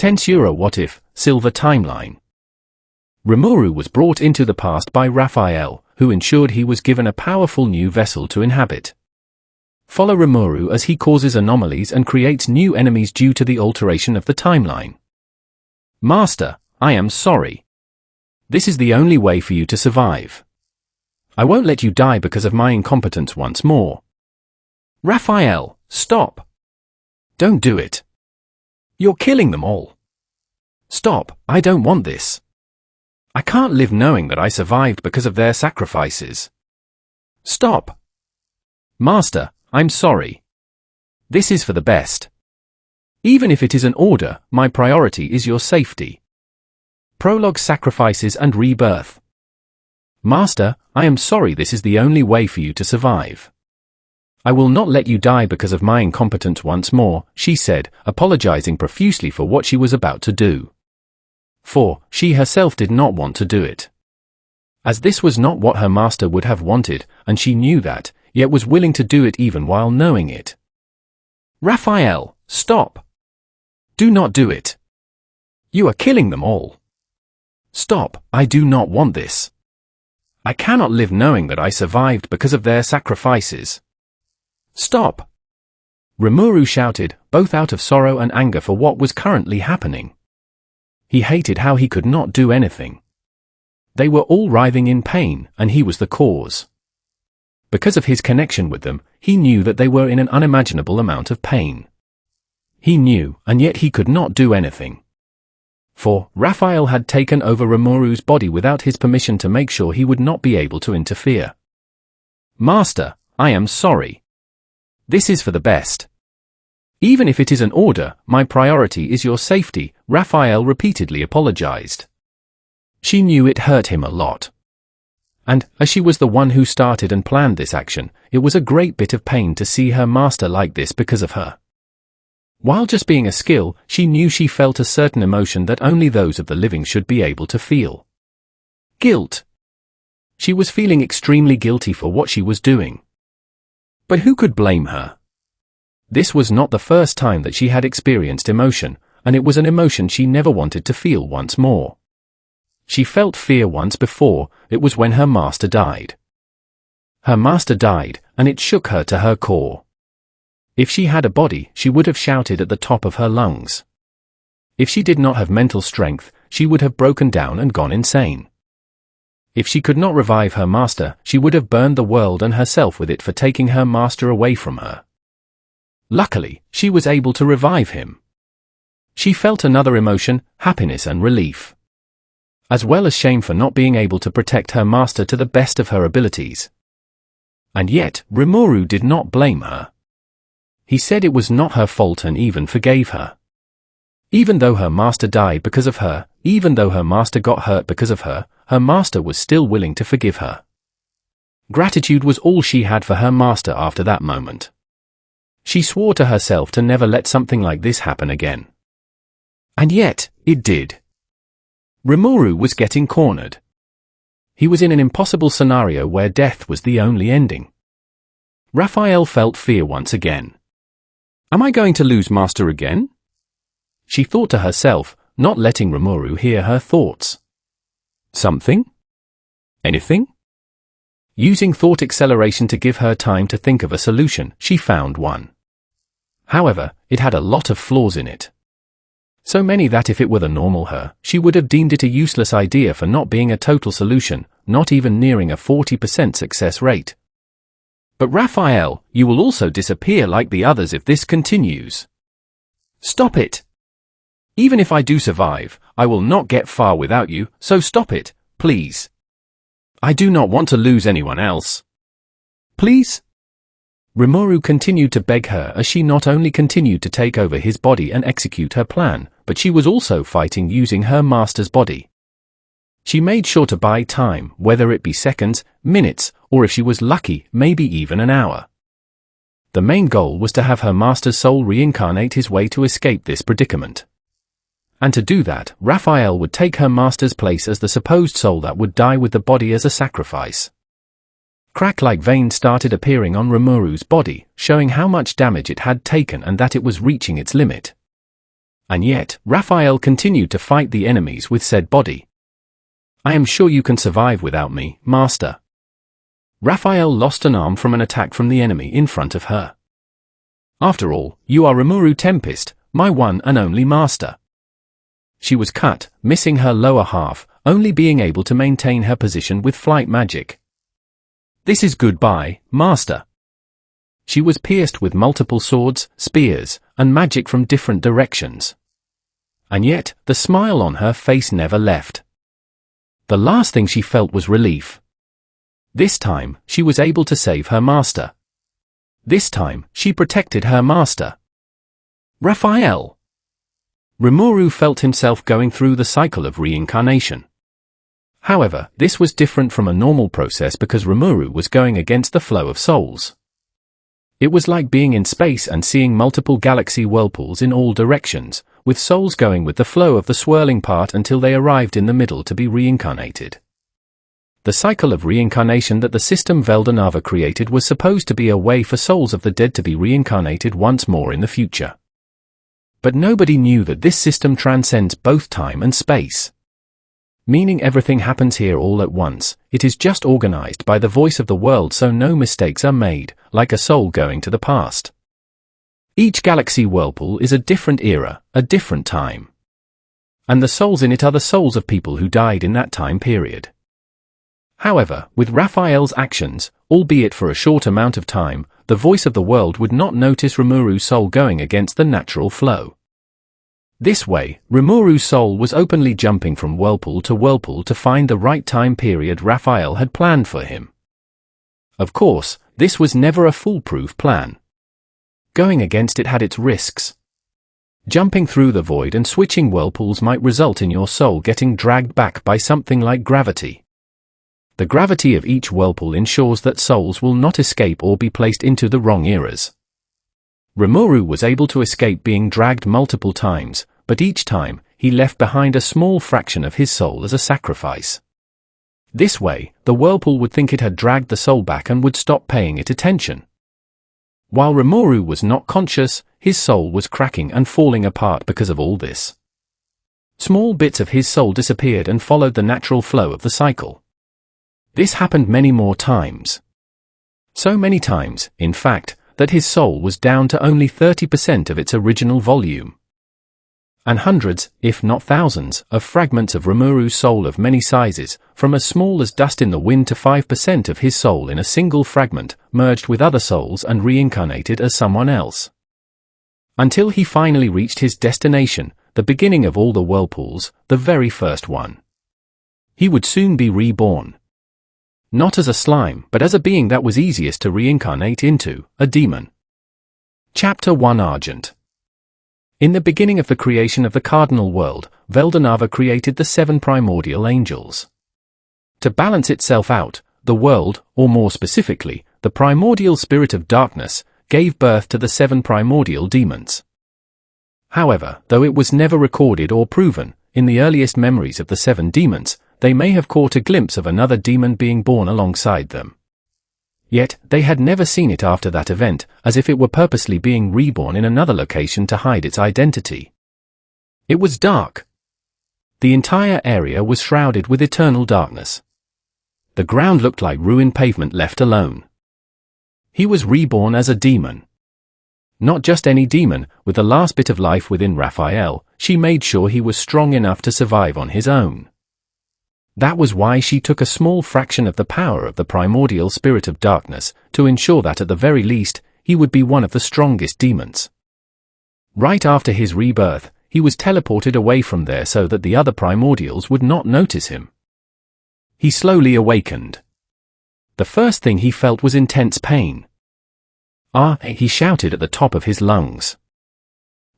Tensura What If, Silver Timeline. Rimuru was brought into the past by Raphael, who ensured he was given a powerful new vessel to inhabit. Follow Rimuru as he causes anomalies and creates new enemies due to the alteration of the timeline. Master, I am sorry. This is the only way for you to survive. I won't let you die because of my incompetence once more. Raphael, stop. Don't do it. You're killing them all. Stop, I don't want this. I can't live knowing that I survived because of their sacrifices. Stop. Master, I'm sorry. This is for the best. Even if it is an order, my priority is your safety. Prologue Sacrifices and Rebirth. Master, I am sorry, this is the only way for you to survive. I will not let you die because of my incompetence once more, she said, apologizing profusely for what she was about to do. For she herself did not want to do it. As this was not what her master would have wanted, and she knew that, yet was willing to do it even while knowing it. Raphael, stop. Do not do it. You are killing them all. Stop, I do not want this. I cannot live knowing that I survived because of their sacrifices. Stop! Rimuru shouted, both out of sorrow and anger for what was currently happening. He hated how he could not do anything. They were all writhing in pain, and he was the cause. Because of his connection with them, he knew that they were in an unimaginable amount of pain. He knew, and yet he could not do anything. For Raphael had taken over Rimuru's body without his permission to make sure he would not be able to interfere. Master, I am sorry. This is for the best. Even if it is an order, my priority is your safety, Raphael repeatedly apologized. She knew it hurt him a lot. And, as she was the one who started and planned this action, it was a great bit of pain to see her master like this because of her. While just being a skill, she knew she felt a certain emotion that only those of the living should be able to feel. Guilt. She was feeling extremely guilty for what she was doing. But who could blame her? This was not the first time that she had experienced emotion, and it was an emotion she never wanted to feel once more. She felt fear once before, it was when her master died. Her master died, and it shook her to her core. If she had a body, she would have shouted at the top of her lungs. If she did not have mental strength, she would have broken down and gone insane. If she could not revive her master, she would have burned the world and herself with it for taking her master away from her. Luckily, she was able to revive him. She felt another emotion, happiness and relief. As well as shame for not being able to protect her master to the best of her abilities. And yet, Rimuru did not blame her. He said it was not her fault and even forgave her. Even though her master died because of her, even though her master got hurt because of her, her master was still willing to forgive her. Gratitude was all she had for her master after that moment. She swore to herself to never let something like this happen again. And yet, it did. Rimuru was getting cornered. He was in an impossible scenario where death was the only ending. Raphael felt fear once again. Am I going to lose master again? She thought to herself, not letting Rimuru hear her thoughts. Something? Anything? Using thought acceleration to give her time to think of a solution, she found one. However, it had a lot of flaws in it. So many that if it were the normal her, she would have deemed it a useless idea for not being a total solution, not even nearing a 40% success rate. But Raphael, you will also disappear like the others if this continues. Stop it! Even if I do survive, I will not get far without you, so stop it, please. I do not want to lose anyone else. Please? Rimuru continued to beg her as she not only continued to take over his body and execute her plan, but she was also fighting using her master's body. She made sure to buy time, whether it be seconds, minutes, or if she was lucky, maybe even an hour. The main goal was to have her master's soul reincarnate his way to escape this predicament. And to do that, Raphael would take her master's place as the supposed soul that would die with the body as a sacrifice. Crack-like veins started appearing on Rimuru's body, showing how much damage it had taken and that it was reaching its limit. And yet, Raphael continued to fight the enemies with said body. "I am sure you can survive without me, Master." Raphael lost an arm from an attack from the enemy in front of her. "After all, you are Rimuru Tempest, my one and only master." She was cut, missing her lower half, only being able to maintain her position with flight magic. "This is goodbye, Master." She was pierced with multiple swords, spears, and magic from different directions. And yet, the smile on her face never left. The last thing she felt was relief. This time, she was able to save her master. This time, she protected her master. Raphael! Rimuru felt himself going through the cycle of reincarnation. However, this was different from a normal process because Rimuru was going against the flow of souls. It was like being in space and seeing multiple galaxy whirlpools in all directions, with souls going with the flow of the swirling part until they arrived in the middle to be reincarnated. The cycle of reincarnation that the system Veldanava created was supposed to be a way for souls of the dead to be reincarnated once more in the future. But nobody knew that this system transcends both time and space. Meaning everything happens here all at once, it is just organized by the voice of the world so no mistakes are made, like a soul going to the past. Each galaxy whirlpool is a different era, a different time. And the souls in it are the souls of people who died in that time period. However, with Raphael's actions, albeit for a short amount of time, the voice of the world would not notice Rimuru's soul going against the natural flow. This way, Rimuru's soul was openly jumping from whirlpool to find the right time period Raphael had planned for him. Of course, this was never a foolproof plan. Going against it had its risks. Jumping through the void and switching whirlpools might result in your soul getting dragged back by something like gravity. The gravity of each whirlpool ensures that souls will not escape or be placed into the wrong eras. Rimuru was able to escape being dragged multiple times, but each time, he left behind a small fraction of his soul as a sacrifice. This way, the whirlpool would think it had dragged the soul back and would stop paying it attention. While Rimuru was not conscious, his soul was cracking and falling apart because of all this. Small bits of his soul disappeared and followed the natural flow of the cycle. This happened many more times. So many times, in fact, that his soul was down to only 30% of its original volume. And hundreds, if not thousands, of fragments of Rimuru's soul of many sizes, from as small as dust in the wind to 5% of his soul in a single fragment, merged with other souls and reincarnated as someone else. Until he finally reached his destination, the beginning of all the whirlpools, the very first one. He would soon be reborn. Not as a slime, but as a being that was easiest to reincarnate into, a demon. Chapter 1 Argent. In the beginning of the creation of the cardinal world, Veldanava created the 7 primordial angels. To balance itself out, the world, or more specifically, the primordial spirit of darkness, gave birth to the 7 primordial demons. However, though it was never recorded or proven, in the earliest memories of the 7 demons, they may have caught a glimpse of another demon being born alongside them. Yet, they had never seen it after that event, as if it were purposely being reborn in another location to hide its identity. It was dark. The entire area was shrouded with eternal darkness. The ground looked like ruined pavement left alone. He was reborn as a demon. Not just any demon, with the last bit of life within Raphael, she made sure he was strong enough to survive on his own. That was why she took a small fraction of the power of the primordial spirit of darkness, to ensure that at the very least, he would be one of the strongest demons. Right after his rebirth, he was teleported away from there so that the other primordials would not notice him. He slowly awakened. The first thing he felt was intense pain. He shouted at the top of his lungs.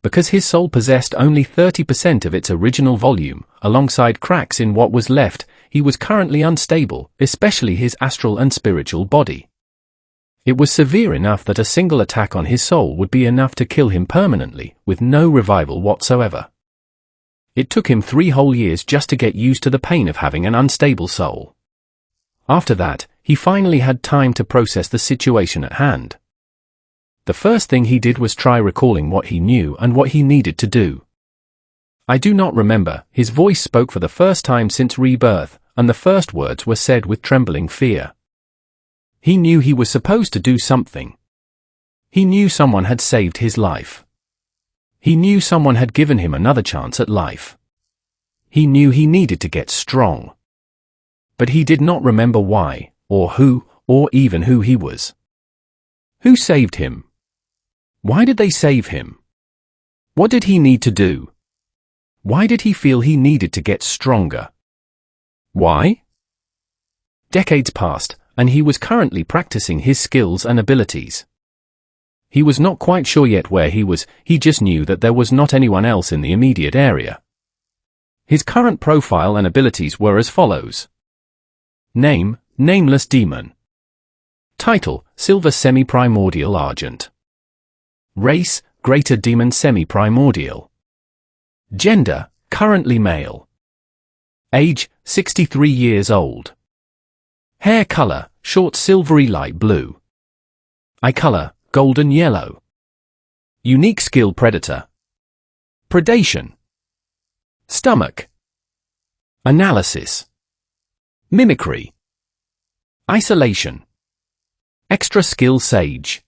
Because his soul possessed only 30% of its original volume, alongside cracks in what was left, he was currently unstable, especially his astral and spiritual body. It was severe enough that a single attack on his soul would be enough to kill him permanently, with no revival whatsoever. It took him 3 whole years just to get used to the pain of having an unstable soul. After that, he finally had time to process the situation at hand. The first thing he did was try recalling what he knew and what he needed to do. I do not remember. His voice spoke for the first time since rebirth, and the first words were said with trembling fear. He knew he was supposed to do something. He knew someone had saved his life. He knew someone had given him another chance at life. He knew he needed to get strong. But he did not remember why, or who, or even who he was. Who saved him? Why did they save him? What did he need to do? Why did he feel he needed to get stronger? Why? Decades passed, and he was currently practicing his skills and abilities. He was not quite sure yet where he was, he just knew that there was not anyone else in the immediate area. His current profile and abilities were as follows. Name, Nameless Demon. Title, Silver Semi-Primordial Argent. Race, Greater Demon Semi-Primordial. Gender, currently male. Age, 63 years old. Hair color, short silvery light blue. Eye color, golden yellow. Unique skill predator. Predation. Stomach. Analysis. Mimicry. Isolation. Extra skill sage.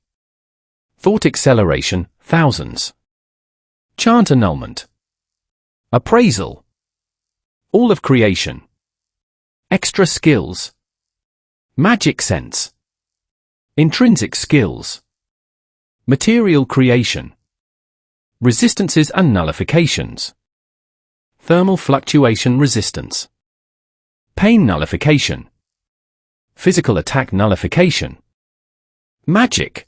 Thought acceleration, thousands. Chant annulment. Appraisal. All of creation. Extra skills. Magic sense. Intrinsic skills. Material creation. Resistances and nullifications. Thermal fluctuation resistance. Pain nullification. Physical attack nullification. Magic.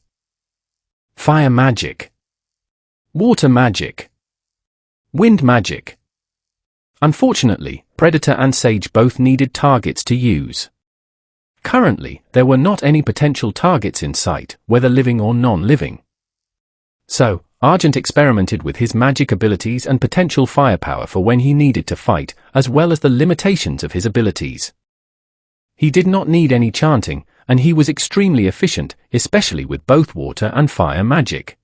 Fire magic. Water magic. Wind magic. Unfortunately, Predator and Sage both needed targets to use. Currently, there were not any potential targets in sight, whether living or non-living. So, Argent experimented with his magic abilities and potential firepower for when he needed to fight, as well as the limitations of his abilities. He did not need any chanting, and he was extremely efficient, especially with both water and fire magic.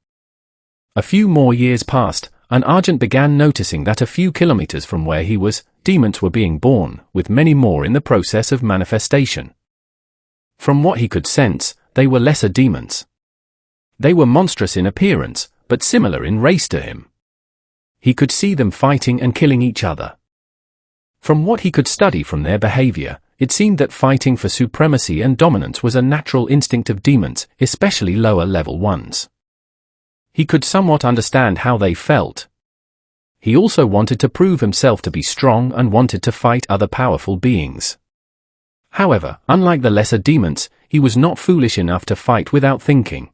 A few more years passed, and Argent began noticing that a few kilometers from where he was, demons were being born, with many more in the process of manifestation. From what he could sense, they were lesser demons. They were monstrous in appearance, but similar in race to him. He could see them fighting and killing each other. From what he could study from their behavior, it seemed that fighting for supremacy and dominance was a natural instinct of demons, especially lower-level ones. He could somewhat understand how they felt. He also wanted to prove himself to be strong and wanted to fight other powerful beings. However, unlike the lesser demons, he was not foolish enough to fight without thinking.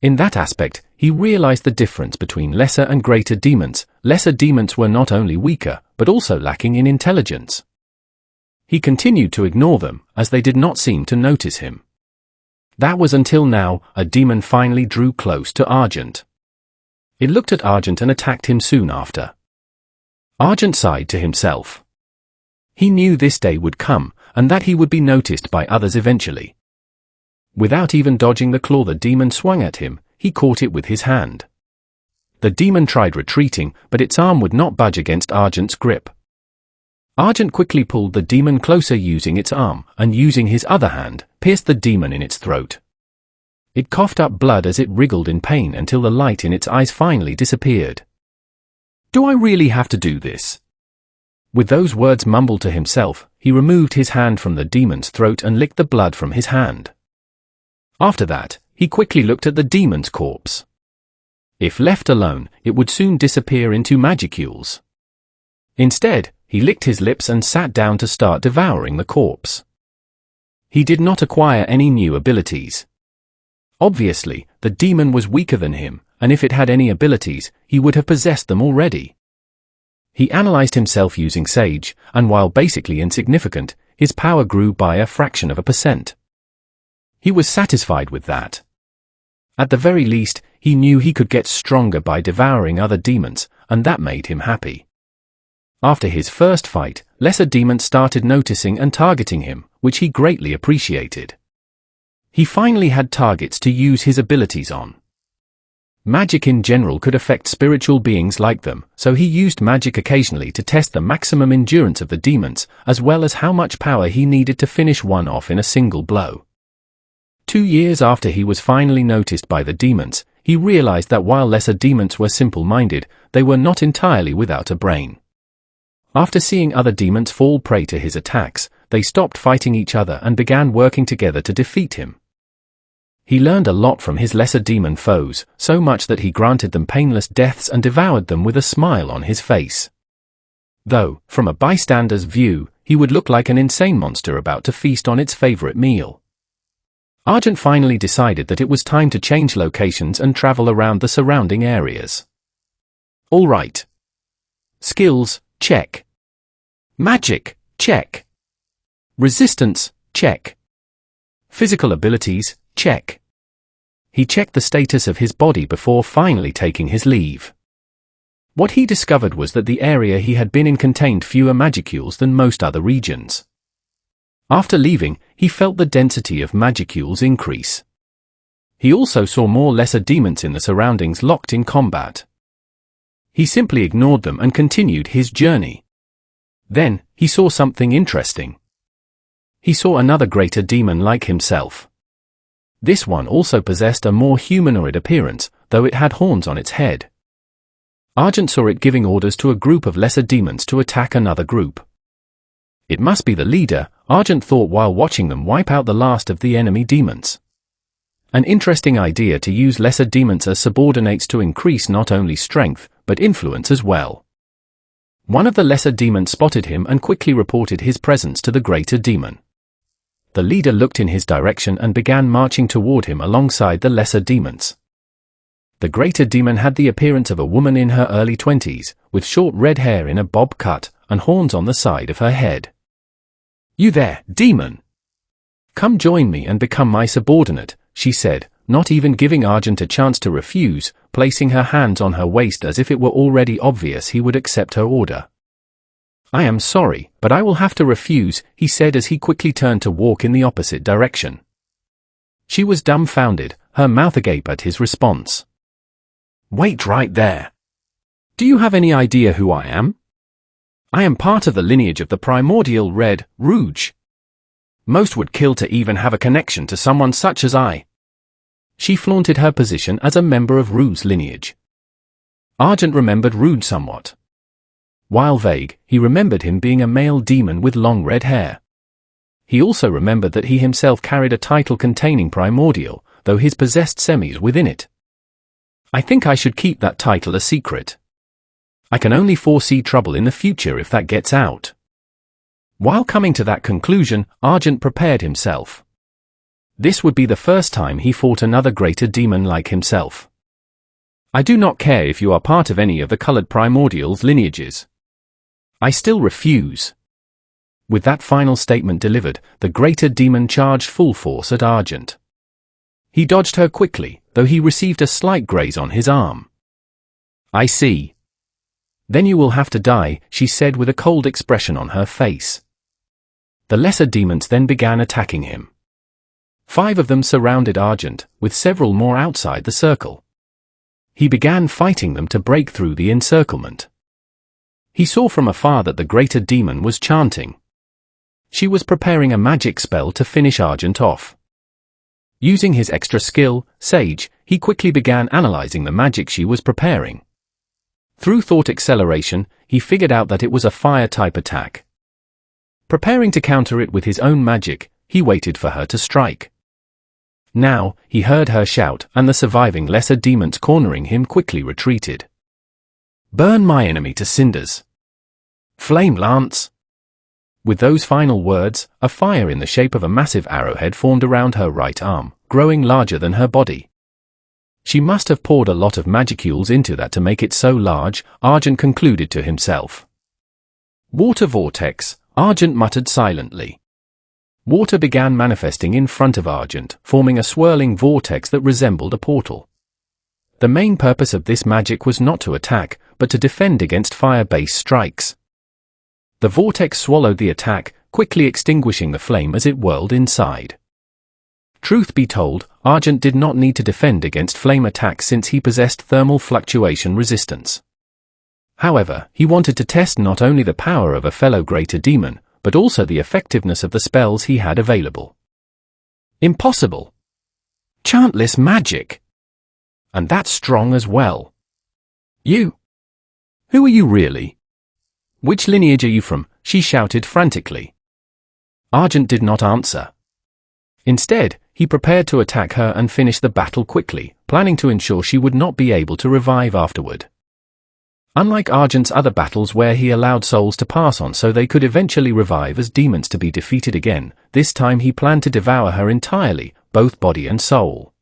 In that aspect, he realized the difference between lesser and greater demons. Lesser demons were not only weaker, but also lacking in intelligence. He continued to ignore them, as they did not seem to notice him. That was until now, a demon finally drew close to Argent. It looked at Argent and attacked him soon after. Argent sighed to himself. He knew this day would come, and that he would be noticed by others eventually. Without even dodging the claw the demon swung at him, he caught it with his hand. The demon tried retreating, but its arm would not budge against Argent's grip. Argent quickly pulled the demon closer using its arm, and using his other hand, pierced the demon in its throat. It coughed up blood as it wriggled in pain until the light in its eyes finally disappeared. "Do I really have to do this?" With those words mumbled to himself, he removed his hand from the demon's throat and licked the blood from his hand. After that, he quickly looked at the demon's corpse. If left alone, it would soon disappear into magicules. Instead, he licked his lips and sat down to start devouring the corpse. He did not acquire any new abilities. Obviously, the demon was weaker than him, and if it had any abilities, he would have possessed them already. He analyzed himself using Sage, and while basically insignificant, his power grew by a fraction of a percent. He was satisfied with that. At the very least, he knew he could get stronger by devouring other demons, and that made him happy. After his first fight, lesser demons started noticing and targeting him, which he greatly appreciated. He finally had targets to use his abilities on. Magic in general could affect spiritual beings like them, so he used magic occasionally to test the maximum endurance of the demons, as well as how much power he needed to finish one off in a single blow. 2 years after he was finally noticed by the demons, he realized that while lesser demons were simple-minded, they were not entirely without a brain. After seeing other demons fall prey to his attacks, they stopped fighting each other and began working together to defeat him. He learned a lot from his lesser demon foes, so much that he granted them painless deaths and devoured them with a smile on his face. Though, from a bystander's view, he would look like an insane monster about to feast on its favorite meal. Argent finally decided that it was time to change locations and travel around the surrounding areas. All right. Skills, check. Magic, check. Resistance, check. Physical abilities, check. He checked the status of his body before finally taking his leave. What he discovered was that the area he had been in contained fewer magicules than most other regions. After leaving, he felt the density of magicules increase. He also saw more lesser demons in the surroundings locked in combat. He simply ignored them and continued his journey. Then, he saw something interesting. He saw another greater demon like himself. This one also possessed a more humanoid appearance, though it had horns on its head. Argent saw it giving orders to a group of lesser demons to attack another group. It must be the leader, Argent thought while watching them wipe out the last of the enemy demons. An interesting idea to use lesser demons as subordinates to increase not only strength, but influence as well. One of the lesser demons spotted him and quickly reported his presence to the greater demon. The leader looked in his direction and began marching toward him alongside the lesser demons. The greater demon had the appearance of a woman in her early 20s, with short red hair in a bob cut, and horns on the side of her head. "You there, demon? Come join me and become my subordinate," she said, not even giving Argent a chance to refuse, placing her hands on her waist as if it were already obvious he would accept her order. "I am sorry, but I will have to refuse," he said as he quickly turned to walk in the opposite direction. She was dumbfounded, her mouth agape at his response. "Wait right there. Do you have any idea who I am? I am part of the lineage of the primordial Red Rouge. Most would kill to even have a connection to someone such as I." She flaunted her position as a member of Rouge's lineage. Argent remembered Rouge somewhat. While vague, he remembered him being a male demon with long red hair. He also remembered that he himself carried a title containing primordial, though his possessed semis within it. "I think I should keep that title a secret. I can only foresee trouble in the future if that gets out." While coming to that conclusion, Argent prepared himself. This would be the first time he fought another greater demon like himself. "I do not care if you are part of any of the colored primordials lineages. I still refuse." With that final statement delivered, the greater demon charged full force at Argent. He dodged her quickly, though he received a slight graze on his arm. "I see. Then you will have to die," she said with a cold expression on her face. The lesser demons then began attacking him. 5 of them surrounded Argent, with several more outside the circle. He began fighting them to break through the encirclement. He saw from afar that the greater demon was chanting. She was preparing a magic spell to finish Argent off. Using his extra skill, Sage, he quickly began analyzing the magic she was preparing. Through thought acceleration, he figured out that it was a fire-type attack. Preparing to counter it with his own magic, he waited for her to strike. Now, he heard her shout, and the surviving lesser demons cornering him quickly retreated. "Burn my enemy to cinders. Flame lance." With those final words, a fire in the shape of a massive arrowhead formed around her right arm, growing larger than her body. She must have poured a lot of magicules into that to make it so large, Argent concluded to himself. "Water vortex," Argent muttered silently. Water began manifesting in front of Argent, forming a swirling vortex that resembled a portal. The main purpose of this magic was not to attack, but to defend against fire-based strikes. The vortex swallowed the attack, quickly extinguishing the flame as it whirled inside. Truth be told, Argent did not need to defend against flame attacks since he possessed thermal fluctuation resistance. However, he wanted to test not only the power of a fellow greater demon, but also the effectiveness of the spells he had available. Impossible! Chantless magic! And that's strong as well. You! Who are you really? Which lineage are you from? She shouted frantically. Argent did not answer. Instead, he prepared to attack her and finish the battle quickly, planning to ensure she would not be able to revive afterward. Unlike Argent's other battles where he allowed souls to pass on so they could eventually revive as demons to be defeated again, this time he planned to devour her entirely, both body and soul.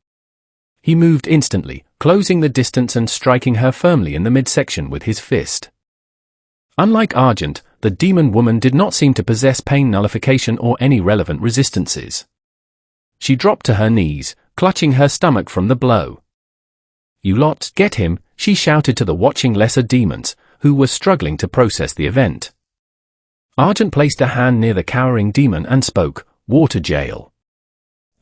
He moved instantly, closing the distance and striking her firmly in the midsection with his fist. Unlike Argent, the demon woman did not seem to possess pain nullification or any relevant resistances. She dropped to her knees, clutching her stomach from the blow. "You lot, get him," she shouted to the watching lesser demons, who were struggling to process the event. Argent placed a hand near the cowering demon and spoke, "Water jail."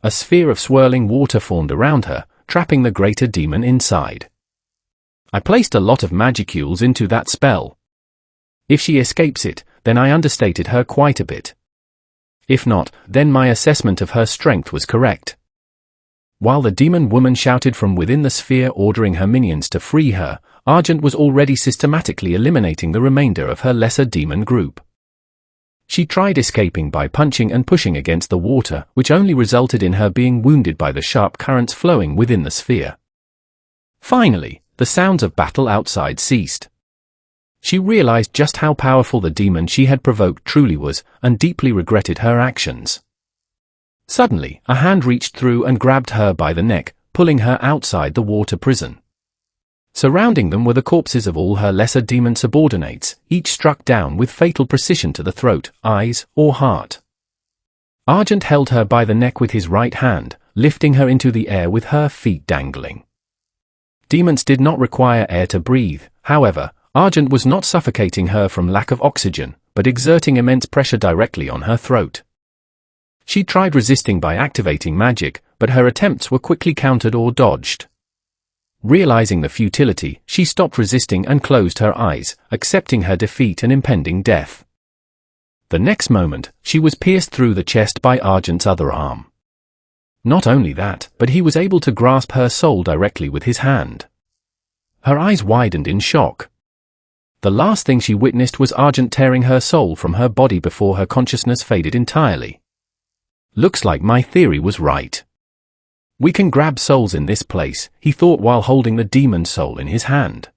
A sphere of swirling water formed around her, trapping the greater demon inside. I placed a lot of magicules into that spell. If she escapes it, then I understated her quite a bit. If not, then my assessment of her strength was correct. While the demon woman shouted from within the sphere ordering her minions to free her, Argent was already systematically eliminating the remainder of her lesser demon group. She tried escaping by punching and pushing against the water, which only resulted in her being wounded by the sharp currents flowing within the sphere. Finally, the sounds of battle outside ceased. She realized just how powerful the demon she had provoked truly was, and deeply regretted her actions. Suddenly, a hand reached through and grabbed her by the neck, pulling her outside the water prison. Surrounding them were the corpses of all her lesser demon subordinates, each struck down with fatal precision to the throat, eyes, or heart. Argent held her by the neck with his right hand, lifting her into the air with her feet dangling. Demons did not require air to breathe, however. Argent was not suffocating her from lack of oxygen, but exerting immense pressure directly on her throat. She tried resisting by activating magic, but her attempts were quickly countered or dodged. Realizing the futility, she stopped resisting and closed her eyes, accepting her defeat and impending death. The next moment, she was pierced through the chest by Argent's other arm. Not only that, but he was able to grasp her soul directly with his hand. Her eyes widened in shock. The last thing she witnessed was Argent tearing her soul from her body before her consciousness faded entirely. Looks like my theory was right. We can grab souls in this place, he thought while holding the demon's soul in his hand.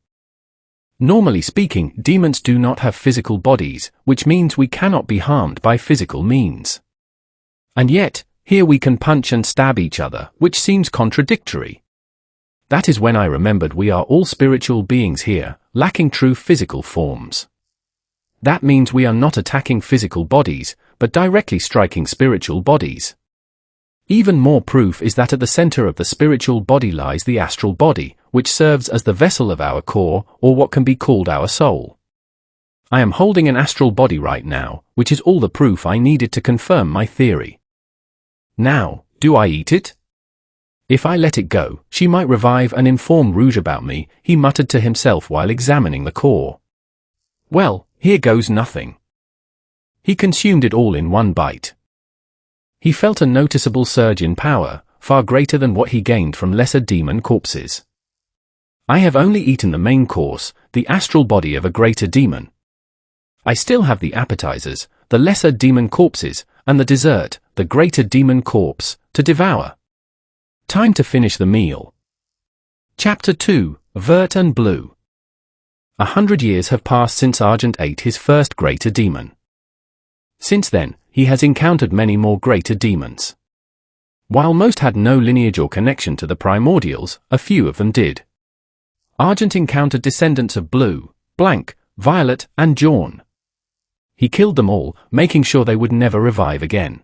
Normally speaking, demons do not have physical bodies, which means we cannot be harmed by physical means. And yet, here we can punch and stab each other, which seems contradictory. That is when I remembered we are all spiritual beings here, lacking true physical forms. That means we are not attacking physical bodies, but directly striking spiritual bodies. Even more proof is that at the center of the spiritual body lies the astral body, which serves as the vessel of our core, or what can be called our soul. I am holding an astral body right now, which is all the proof I needed to confirm my theory. Now, do I eat it? If I let it go, she might revive and inform Rouge about me, he muttered to himself while examining the core. Well, here goes nothing. He consumed it all in one bite. He felt a noticeable surge in power, far greater than what he gained from lesser demon corpses. I have only eaten the main course, the astral body of a greater demon. I still have the appetizers, the lesser demon corpses, and the dessert, the greater demon corpse, to devour. Time to finish the meal. Chapter 2, Vert and Blue. 100 years have passed since Argent ate his first greater demon. Since then, he has encountered many more greater demons. While most had no lineage or connection to the primordials, a few of them did. Argent encountered descendants of Blue, Blank, Violet, and Jaune. He killed them all, making sure they would never revive again.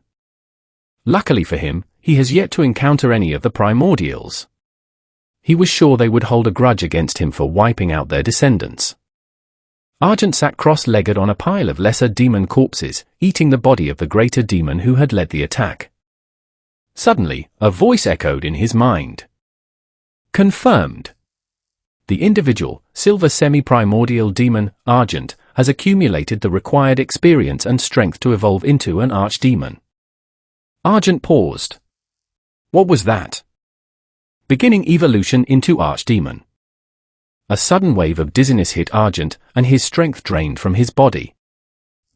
Luckily for him, he has yet to encounter any of the primordials. He was sure they would hold a grudge against him for wiping out their descendants. Argent sat cross-legged on a pile of lesser demon corpses, eating the body of the greater demon who had led the attack. Suddenly, a voice echoed in his mind. Confirmed. The individual, Silver Semi-Primordial Demon, Argent, has accumulated the required experience and strength to evolve into an archdemon. Argent paused. What was that? Beginning evolution into archdemon. A sudden wave of dizziness hit Argent, and his strength drained from his body.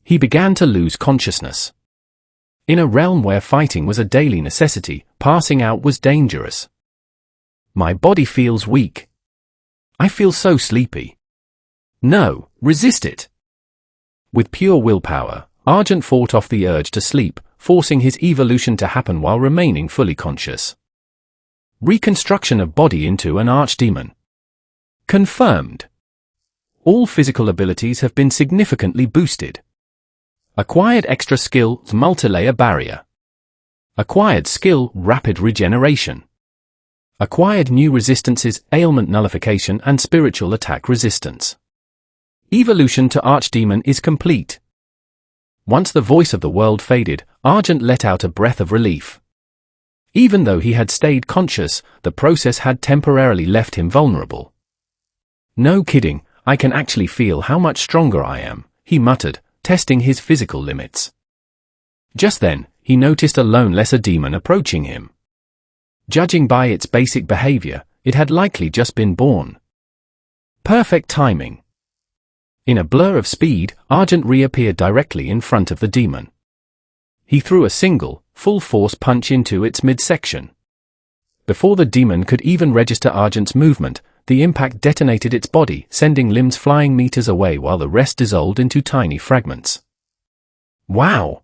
He began to lose consciousness. In a realm where fighting was a daily necessity, passing out was dangerous. My body feels weak. I feel so sleepy. No, resist it. With pure willpower, Argent fought off the urge to sleep, forcing his evolution to happen while remaining fully conscious. Reconstruction of body into an archdemon. Confirmed. All physical abilities have been significantly boosted. Acquired extra skill, multilayer barrier. Acquired skill, rapid regeneration. Acquired new resistances, ailment nullification and spiritual attack resistance. Evolution to archdemon is complete. Once the voice of the world faded, Argent let out a breath of relief. Even though he had stayed conscious, the process had temporarily left him vulnerable. No kidding, I can actually feel how much stronger I am, he muttered, testing his physical limits. Just then, he noticed a lone lesser demon approaching him. Judging by its basic behavior, it had likely just been born. Perfect timing. In a blur of speed, Argent reappeared directly in front of the demon. He threw a single, full-force punch into its midsection. Before the demon could even register Argent's movement, the impact detonated its body, sending limbs flying meters away while the rest dissolved into tiny fragments. Wow!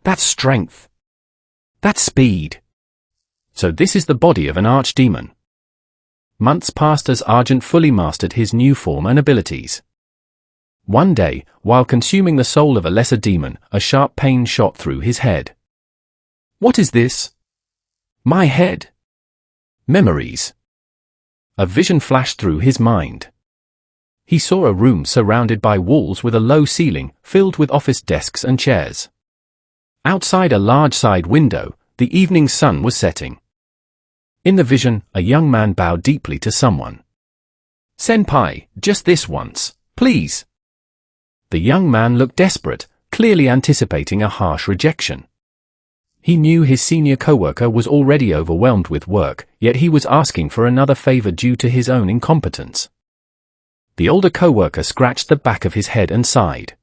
That's strength. That's speed. So this is the body of an archdemon. Months passed as Argent fully mastered his new form and abilities. One day, while consuming the soul of a lesser demon, a sharp pain shot through his head. What is this? My head. Memories. A vision flashed through his mind. He saw a room surrounded by walls with a low ceiling, filled with office desks and chairs. Outside a large side window, the evening sun was setting. In the vision, a young man bowed deeply to someone. Senpai, just this once, please. The young man looked desperate, clearly anticipating a harsh rejection. He knew his senior coworker was already overwhelmed with work, yet he was asking for another favor due to his own incompetence. The older coworker scratched the back of his head and sighed.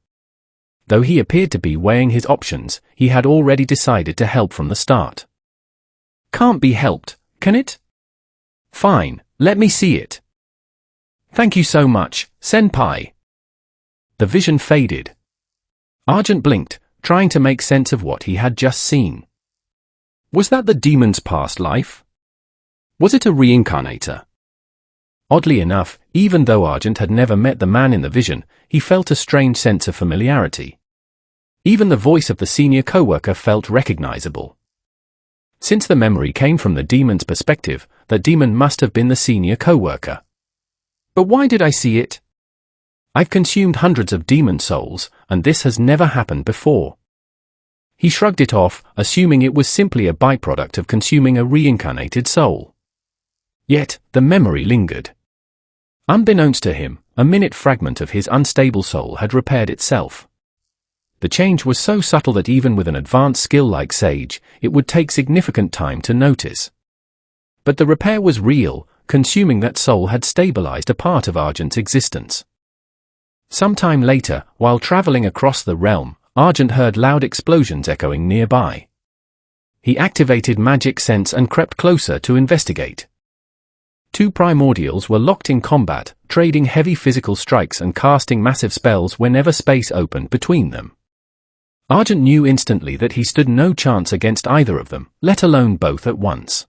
Though he appeared to be weighing his options, he had already decided to help from the start. Can't be helped, can it? Fine, let me see it. Thank you so much, senpai. The vision faded. Argent blinked, trying to make sense of what he had just seen. Was that the demon's past life? Was it a reincarnator? Oddly enough, even though Argent had never met the man in the vision, he felt a strange sense of familiarity. Even the voice of the senior coworker felt recognizable. Since the memory came from the demon's perspective, the demon must have been the senior coworker. But why did I see it? I've consumed hundreds of demon souls, and this has never happened before. He shrugged it off, assuming it was simply a byproduct of consuming a reincarnated soul. Yet, the memory lingered. Unbeknownst to him, a minute fragment of his unstable soul had repaired itself. The change was so subtle that even with an advanced skill like Sage, it would take significant time to notice. But the repair was real, consuming that soul had stabilized a part of Argent's existence. Sometime later, while traveling across the realm, Argent heard loud explosions echoing nearby. He activated magic sense and crept closer to investigate. Two primordials were locked in combat, trading heavy physical strikes and casting massive spells whenever space opened between them. Argent knew instantly that he stood no chance against either of them, let alone both at once.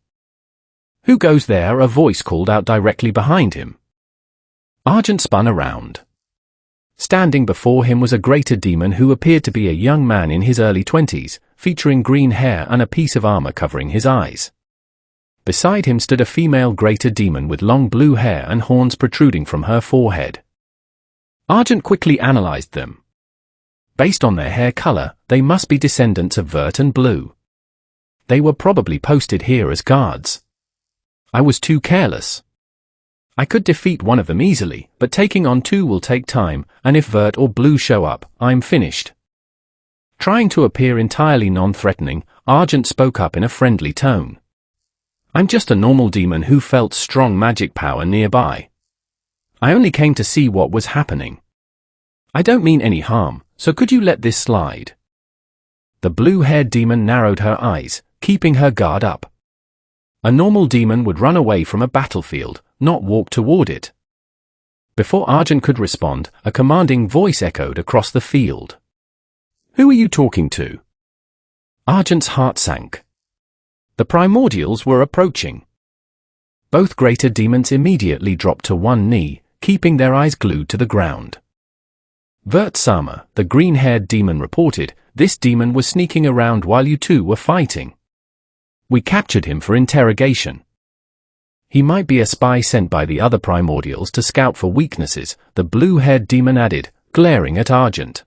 Who goes there? A voice called out directly behind him. Argent spun around. Standing before him was a greater demon who appeared to be a young man in his early 20s, featuring green hair and a piece of armor covering his eyes. Beside him stood a female greater demon with long blue hair and horns protruding from her forehead. Argent quickly analyzed them. Based on their hair color, they must be descendants of Vert and Blue. They were probably posted here as guards. I was too careless. I could defeat one of them easily, but taking on two will take time, and if Vert or Blue show up, I'm finished. Trying to appear entirely non-threatening, Argent spoke up in a friendly tone. I'm just a normal demon who felt strong magic power nearby. I only came to see what was happening. I don't mean any harm, so could you let this slide? The blue-haired demon narrowed her eyes, keeping her guard up. A normal demon would run away from a battlefield, not walk toward it. Before Argent could respond, a commanding voice echoed across the field. Who are you talking to? Argent's heart sank. The primordials were approaching. Both greater demons immediately dropped to one knee, keeping their eyes glued to the ground. Vert Sama, the green-haired demon, reported, this demon was sneaking around while you two were fighting. We captured him for interrogation. He might be a spy sent by the other primordials to scout for weaknesses, the blue-haired demon added, glaring at Argent.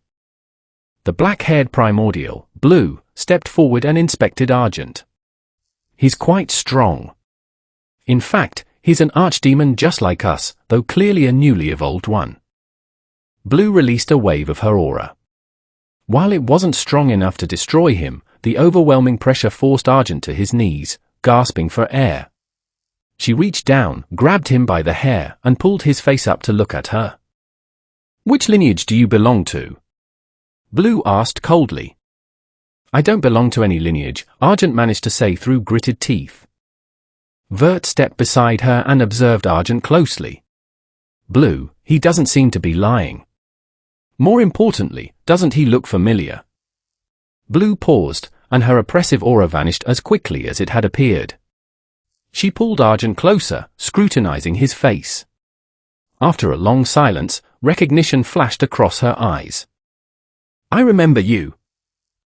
The black-haired primordial, Blue, stepped forward and inspected Argent. He's quite strong. In fact, he's an archdemon just like us, though clearly a newly evolved one. Blue released a wave of her aura. While it wasn't strong enough to destroy him, the overwhelming pressure forced Argent to his knees, gasping for air. She reached down, grabbed him by the hair, and pulled his face up to look at her. Which lineage do you belong to? Blue asked coldly. I don't belong to any lineage, Argent managed to say through gritted teeth. Vert stepped beside her and observed Argent closely. Blue, he doesn't seem to be lying. More importantly, doesn't he look familiar? Blue paused, and her oppressive aura vanished as quickly as it had appeared. She pulled Argent closer, scrutinizing his face. After a long silence, recognition flashed across her eyes. I remember you.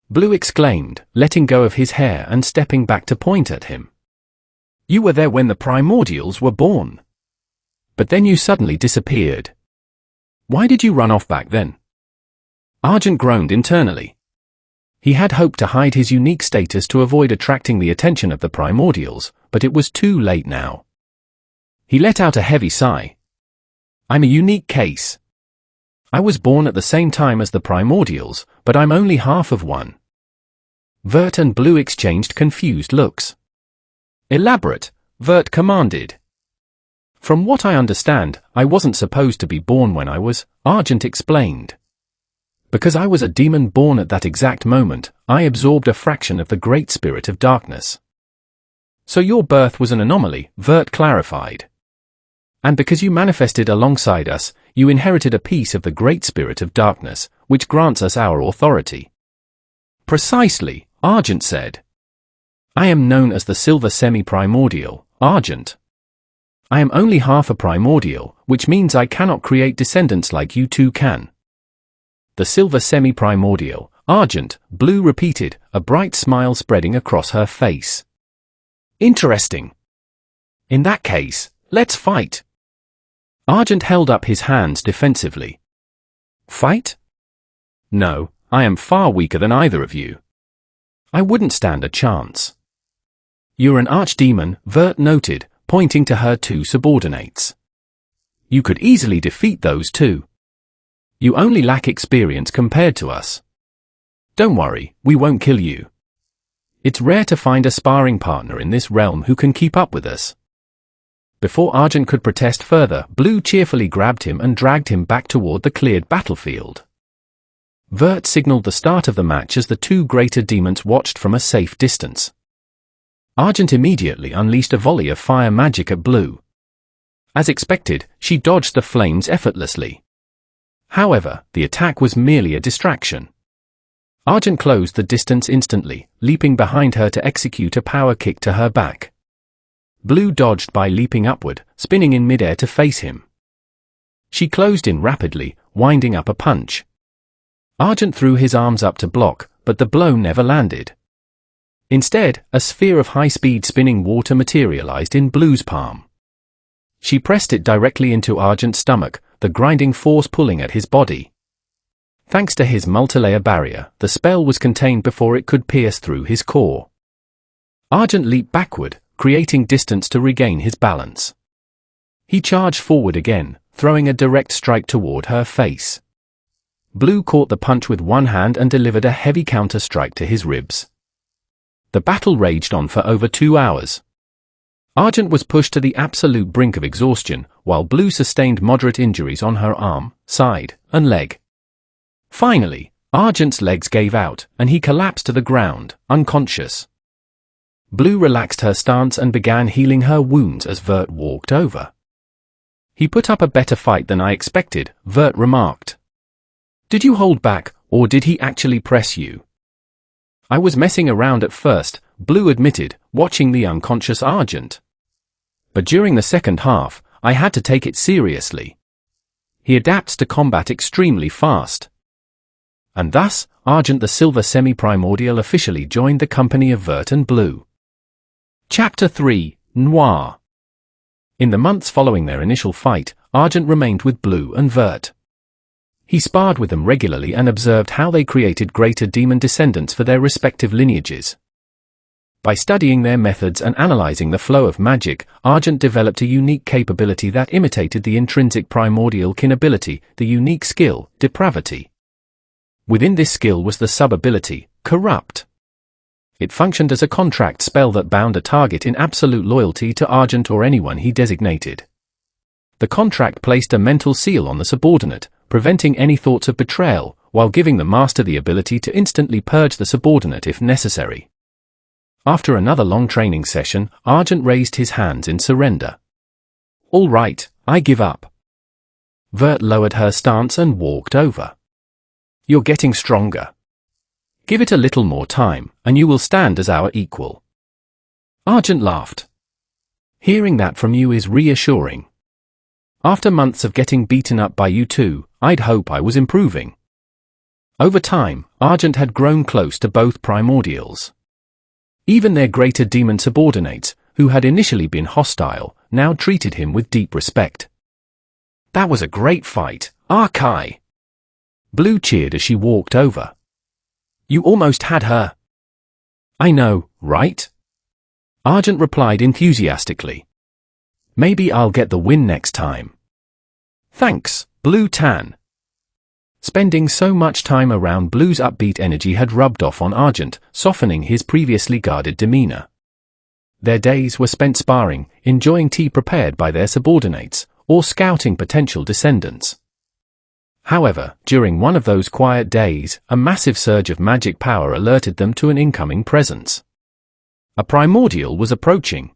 Blue exclaimed, letting go of his hair and stepping back to point at him. You were there when the primordials were born. But then you suddenly disappeared. Why did you run off back then? Argent groaned internally. He had hoped to hide his unique status to avoid attracting the attention of the primordials, but it was too late now. He let out a heavy sigh. I'm a unique case. I was born at the same time as the primordials, but I'm only half of one. Vert and Blue exchanged confused looks. Elaborate, Vert commanded. From what I understand, I wasn't supposed to be born when I was, Argent explained. Because I was a demon born at that exact moment, I absorbed a fraction of the Great Spirit of Darkness. So your birth was an anomaly, Vert clarified. And because you manifested alongside us, you inherited a piece of the Great Spirit of Darkness, which grants us our authority. Precisely, Argent said. I am known as the Silver Semi-Primordial, Argent. I am only half a primordial, which means I cannot create descendants like you two can. The Silver Semi-Primordial, Argent, Blue repeated, a bright smile spreading across her face. Interesting. In that case, let's fight. Argent held up his hands defensively. Fight? No, I am far weaker than either of you. I wouldn't stand a chance. You're an archdemon, Vert noted, pointing to her two subordinates. You could easily defeat those two. You only lack experience compared to us. Don't worry, we won't kill you. It's rare to find a sparring partner in this realm who can keep up with us. Before Argent could protest further, Blue cheerfully grabbed him and dragged him back toward the cleared battlefield. Vert signaled the start of the match as the two greater demons watched from a safe distance. Argent immediately unleashed a volley of fire magic at Blue. As expected, she dodged the flames effortlessly. However, the attack was merely a distraction. Argent closed the distance instantly, leaping behind her to execute a power kick to her back. Blue dodged by leaping upward, spinning in midair to face him. She closed in rapidly, winding up a punch. Argent threw his arms up to block, but the blow never landed. Instead, a sphere of high-speed spinning water materialized in Blue's palm. She pressed it directly into Argent's stomach, the grinding force pulling at his body. Thanks to his multilayer barrier, the spell was contained before it could pierce through his core. Argent leaped backward, creating distance to regain his balance. He charged forward again, throwing a direct strike toward her face. Blue caught the punch with one hand and delivered a heavy counter-strike to his ribs. The battle raged on for over 2 hours. Argent was pushed to the absolute brink of exhaustion, while Blue sustained moderate injuries on her arm, side, and leg. Finally, Argent's legs gave out, and he collapsed to the ground, unconscious. Blue relaxed her stance and began healing her wounds as Vert walked over. "He put up a better fight than I expected," Vert remarked. "Did you hold back, or did he actually press you?" "I was messing around at first," Blue admitted, watching the unconscious Argent. "But during the second half, I had to take it seriously. He adapts to combat extremely fast." And thus, Argent the Silver Semi-Primordial officially joined the company of Vert and Blue. Chapter 3, Noir. In the months following their initial fight, Argent remained with Blue and Vert. He sparred with them regularly and observed how they created greater demon descendants for their respective lineages. By studying their methods and analyzing the flow of magic, Argent developed a unique capability that imitated the intrinsic primordial kin ability, the unique skill, Depravity. Within this skill was the sub-ability, Corrupt. It functioned as a contract spell that bound a target in absolute loyalty to Argent or anyone he designated. The contract placed a mental seal on the subordinate, preventing any thoughts of betrayal, while giving the master the ability to instantly purge the subordinate if necessary. After another long training session, Argent raised his hands in surrender. "All right, I give up." Vert lowered her stance and walked over. "You're getting stronger. Give it a little more time, and you will stand as our equal." Argent laughed. "Hearing that from you is reassuring. After months of getting beaten up by you two, I'd hope I was improving." Over time, Argent had grown close to both primordials. Even their greater demon subordinates, who had initially been hostile, now treated him with deep respect. "That was a great fight, Arkai!" Blue cheered as she walked over. "You almost had her." "I know, right?" Argent replied enthusiastically. "Maybe I'll get the win next time." "Thanks, Blue Tan." Spending so much time around Blue's upbeat energy had rubbed off on Argent, softening his previously guarded demeanor. Their days were spent sparring, enjoying tea prepared by their subordinates, or scouting potential descendants. However, during one of those quiet days, a massive surge of magic power alerted them to an incoming presence. A primordial was approaching.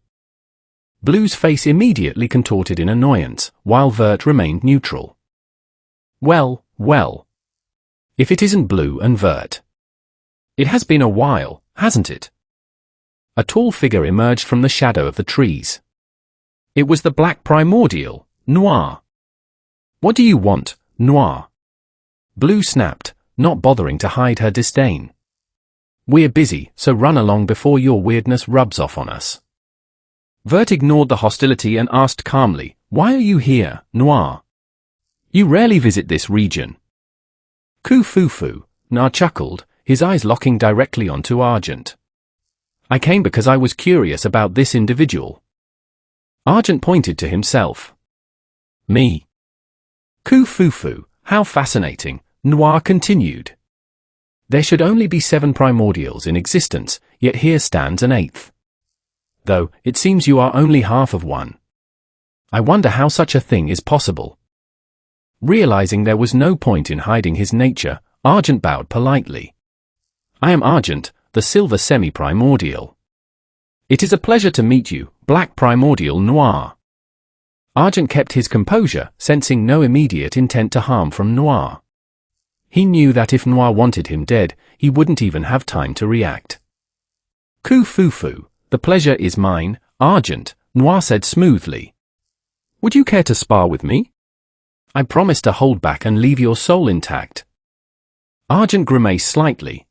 Blue's face immediately contorted in annoyance, while Vert remained neutral. Well. If it isn't Blue and Vert. It has been a while, hasn't it? A tall figure emerged from the shadow of the trees. It was the Black Primordial, Noir. "What do you want, Noir?" Blue snapped, not bothering to hide her disdain. "We're busy, so run along before your weirdness rubs off on us." Vert ignored the hostility and asked calmly, "Why are you here, Noir? You rarely visit this region." "Koo-foo-foo," Noir chuckled, his eyes locking directly onto Argent. "I came because I was curious about this individual." Argent pointed to himself. "Me?" "Koo-foo-foo, how fascinating," Noir continued. "There should only be 7 primordials in existence, yet here stands an 8th. Though, it seems you are only half of one. I wonder how such a thing is possible." Realizing there was no point in hiding his nature, Argent bowed politely. "I am Argent, the Silver Semi-Primordial. It is a pleasure to meet you, Black Primordial Noir." Argent kept his composure, sensing no immediate intent to harm from Noir. He knew that if Noir wanted him dead, he wouldn't even have time to react. "Koo-foo-foo, the pleasure is mine, Argent," Noir said smoothly. "Would you care to spar with me? I promise to hold back and leave your soul intact." Argent grimaced slightly.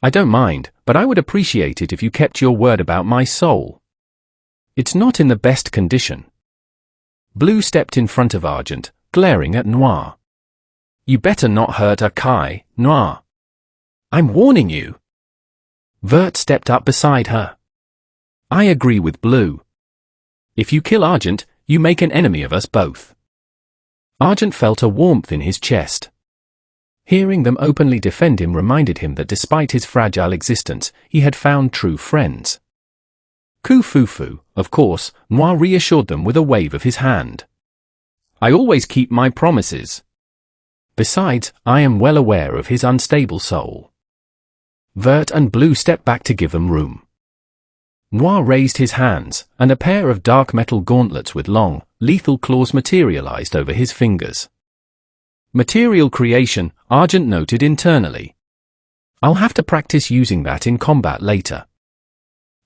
"I don't mind, but I would appreciate it if you kept your word about my soul. It's not in the best condition." Blue stepped in front of Argent, glaring at Noir. "You better not hurt Arkai, Noir. I'm warning you." Vert stepped up beside her. I agree with Blue. If you kill Argent, you make an enemy of us both. Argent felt a warmth in his chest. Hearing them openly defend him reminded him that despite his fragile existence, he had found true friends. Kufufu, of course, Noir reassured them with a wave of his hand. I always keep my promises. Besides, I am well aware of his unstable soul. Vert and Blue stepped back to give them room. Noir raised his hands, and a pair of dark metal gauntlets with long, lethal claws materialized over his fingers. Material creation, Argent noted internally. I'll have to practice using that in combat later.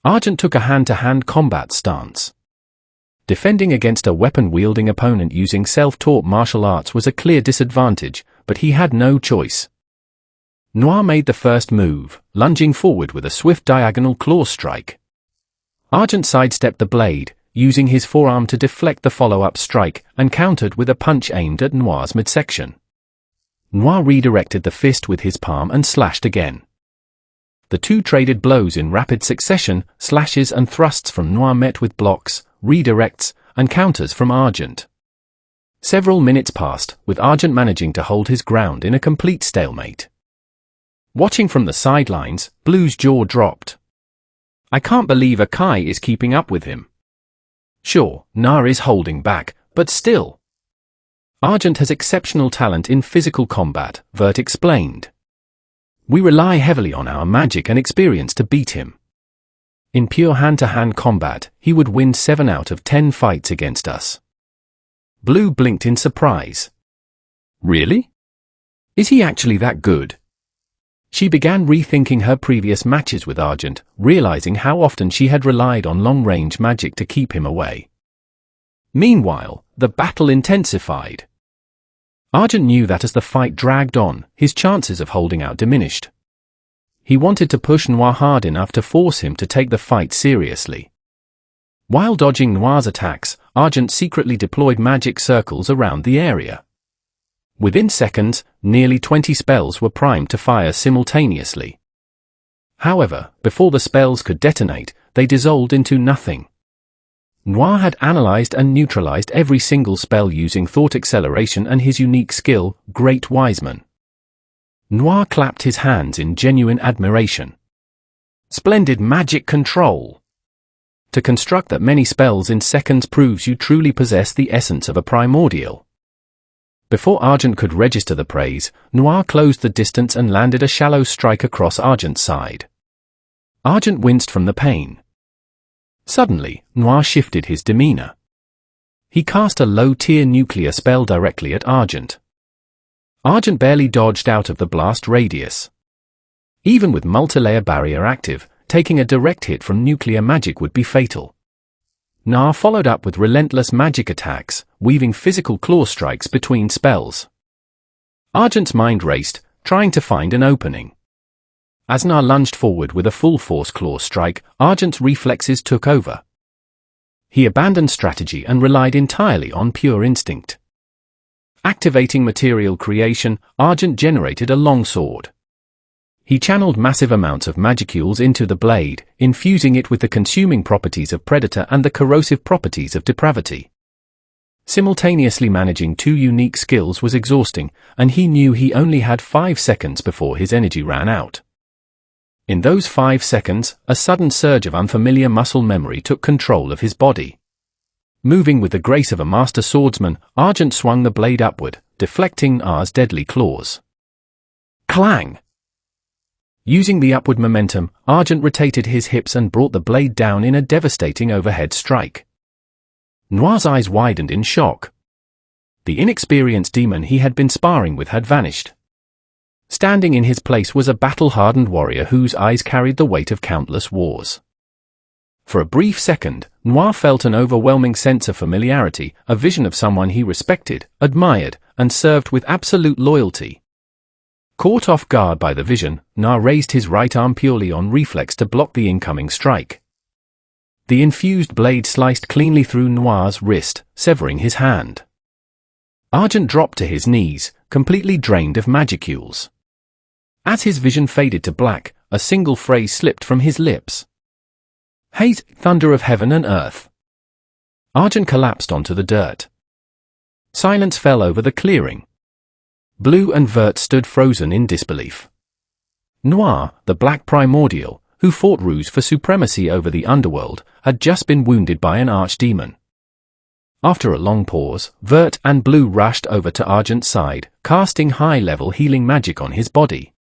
Argent took a hand-to-hand combat stance. Defending against a weapon-wielding opponent using self-taught martial arts was a clear disadvantage, but he had no choice. Noir made the first move, lunging forward with a swift diagonal claw strike. Argent sidestepped the blade, using his forearm to deflect the follow-up strike, and countered with a punch aimed at Noir's midsection. Noir redirected the fist with his palm and slashed again. The two traded blows in rapid succession, slashes and thrusts from Noir met with blocks, redirects, and counters from Argent. Several minutes passed, with Argent managing to hold his ground in a complete stalemate. Watching from the sidelines, Blue's jaw dropped. I can't believe Akai is keeping up with him. Sure, Noir is holding back, but still. Argent has exceptional talent in physical combat, Vert explained. We rely heavily on our magic and experience to beat him. In pure hand-to-hand combat, he would win 7 out of 10 fights against us. Blue blinked in surprise. Really? Is he actually that good? She began rethinking her previous matches with Argent, realizing how often she had relied on long-range magic to keep him away. Meanwhile, the battle intensified. Argent knew that as the fight dragged on, his chances of holding out diminished. He wanted to push Noir hard enough to force him to take the fight seriously. While dodging Noir's attacks, Argent secretly deployed magic circles around the area. Within seconds, nearly 20 spells were primed to fire simultaneously. However, before the spells could detonate, they dissolved into nothing. Noir had analyzed and neutralized every single spell using thought acceleration and his unique skill, Great Wiseman. Noir clapped his hands in genuine admiration. Splendid magic control! To construct that many spells in seconds proves you truly possess the essence of a primordial. Before Argent could register the praise, Noir closed the distance and landed a shallow strike across Argent's side. Argent winced from the pain. Suddenly, Noir shifted his demeanor. He cast a low-tier nuclear spell directly at Argent. Argent barely dodged out of the blast radius. Even with multilayer barrier active, taking a direct hit from nuclear magic would be fatal. Noir followed up with relentless magic attacks, weaving physical claw strikes between spells. Argent's mind raced, trying to find an opening. As Noir lunged forward with a full-force claw strike, Argent's reflexes took over. He abandoned strategy and relied entirely on pure instinct. Activating material creation, Argent generated a longsword. He channeled massive amounts of magicules into the blade, infusing it with the consuming properties of Predator and the corrosive properties of Depravity. Simultaneously managing 2 unique skills was exhausting, and he knew he only had 5 seconds before his energy ran out. In those 5 seconds, a sudden surge of unfamiliar muscle memory took control of his body. Moving with the grace of a master swordsman, Argent swung the blade upward, deflecting Noir's deadly claws. Clang! Using the upward momentum, Argent rotated his hips and brought the blade down in a devastating overhead strike. Noir's eyes widened in shock. The inexperienced demon he had been sparring with had vanished. Standing in his place was a battle-hardened warrior whose eyes carried the weight of countless wars. For a brief second, Noir felt an overwhelming sense of familiarity, a vision of someone he respected, admired, and served with absolute loyalty. Caught off guard by the vision, Noir raised his right arm purely on reflex to block the incoming strike. The infused blade sliced cleanly through Noir's wrist, severing his hand. Argent dropped to his knees, completely drained of magicules. As his vision faded to black, a single phrase slipped from his lips. Hate, thunder of heaven and earth. Argent collapsed onto the dirt. Silence fell over the clearing. Blue and Vert stood frozen in disbelief. Noir, the Black Primordial, who fought Ruse for supremacy over the underworld, had just been wounded by an archdemon. After a long pause, Vert and Blue rushed over to Argent's side, casting high-level healing magic on his body.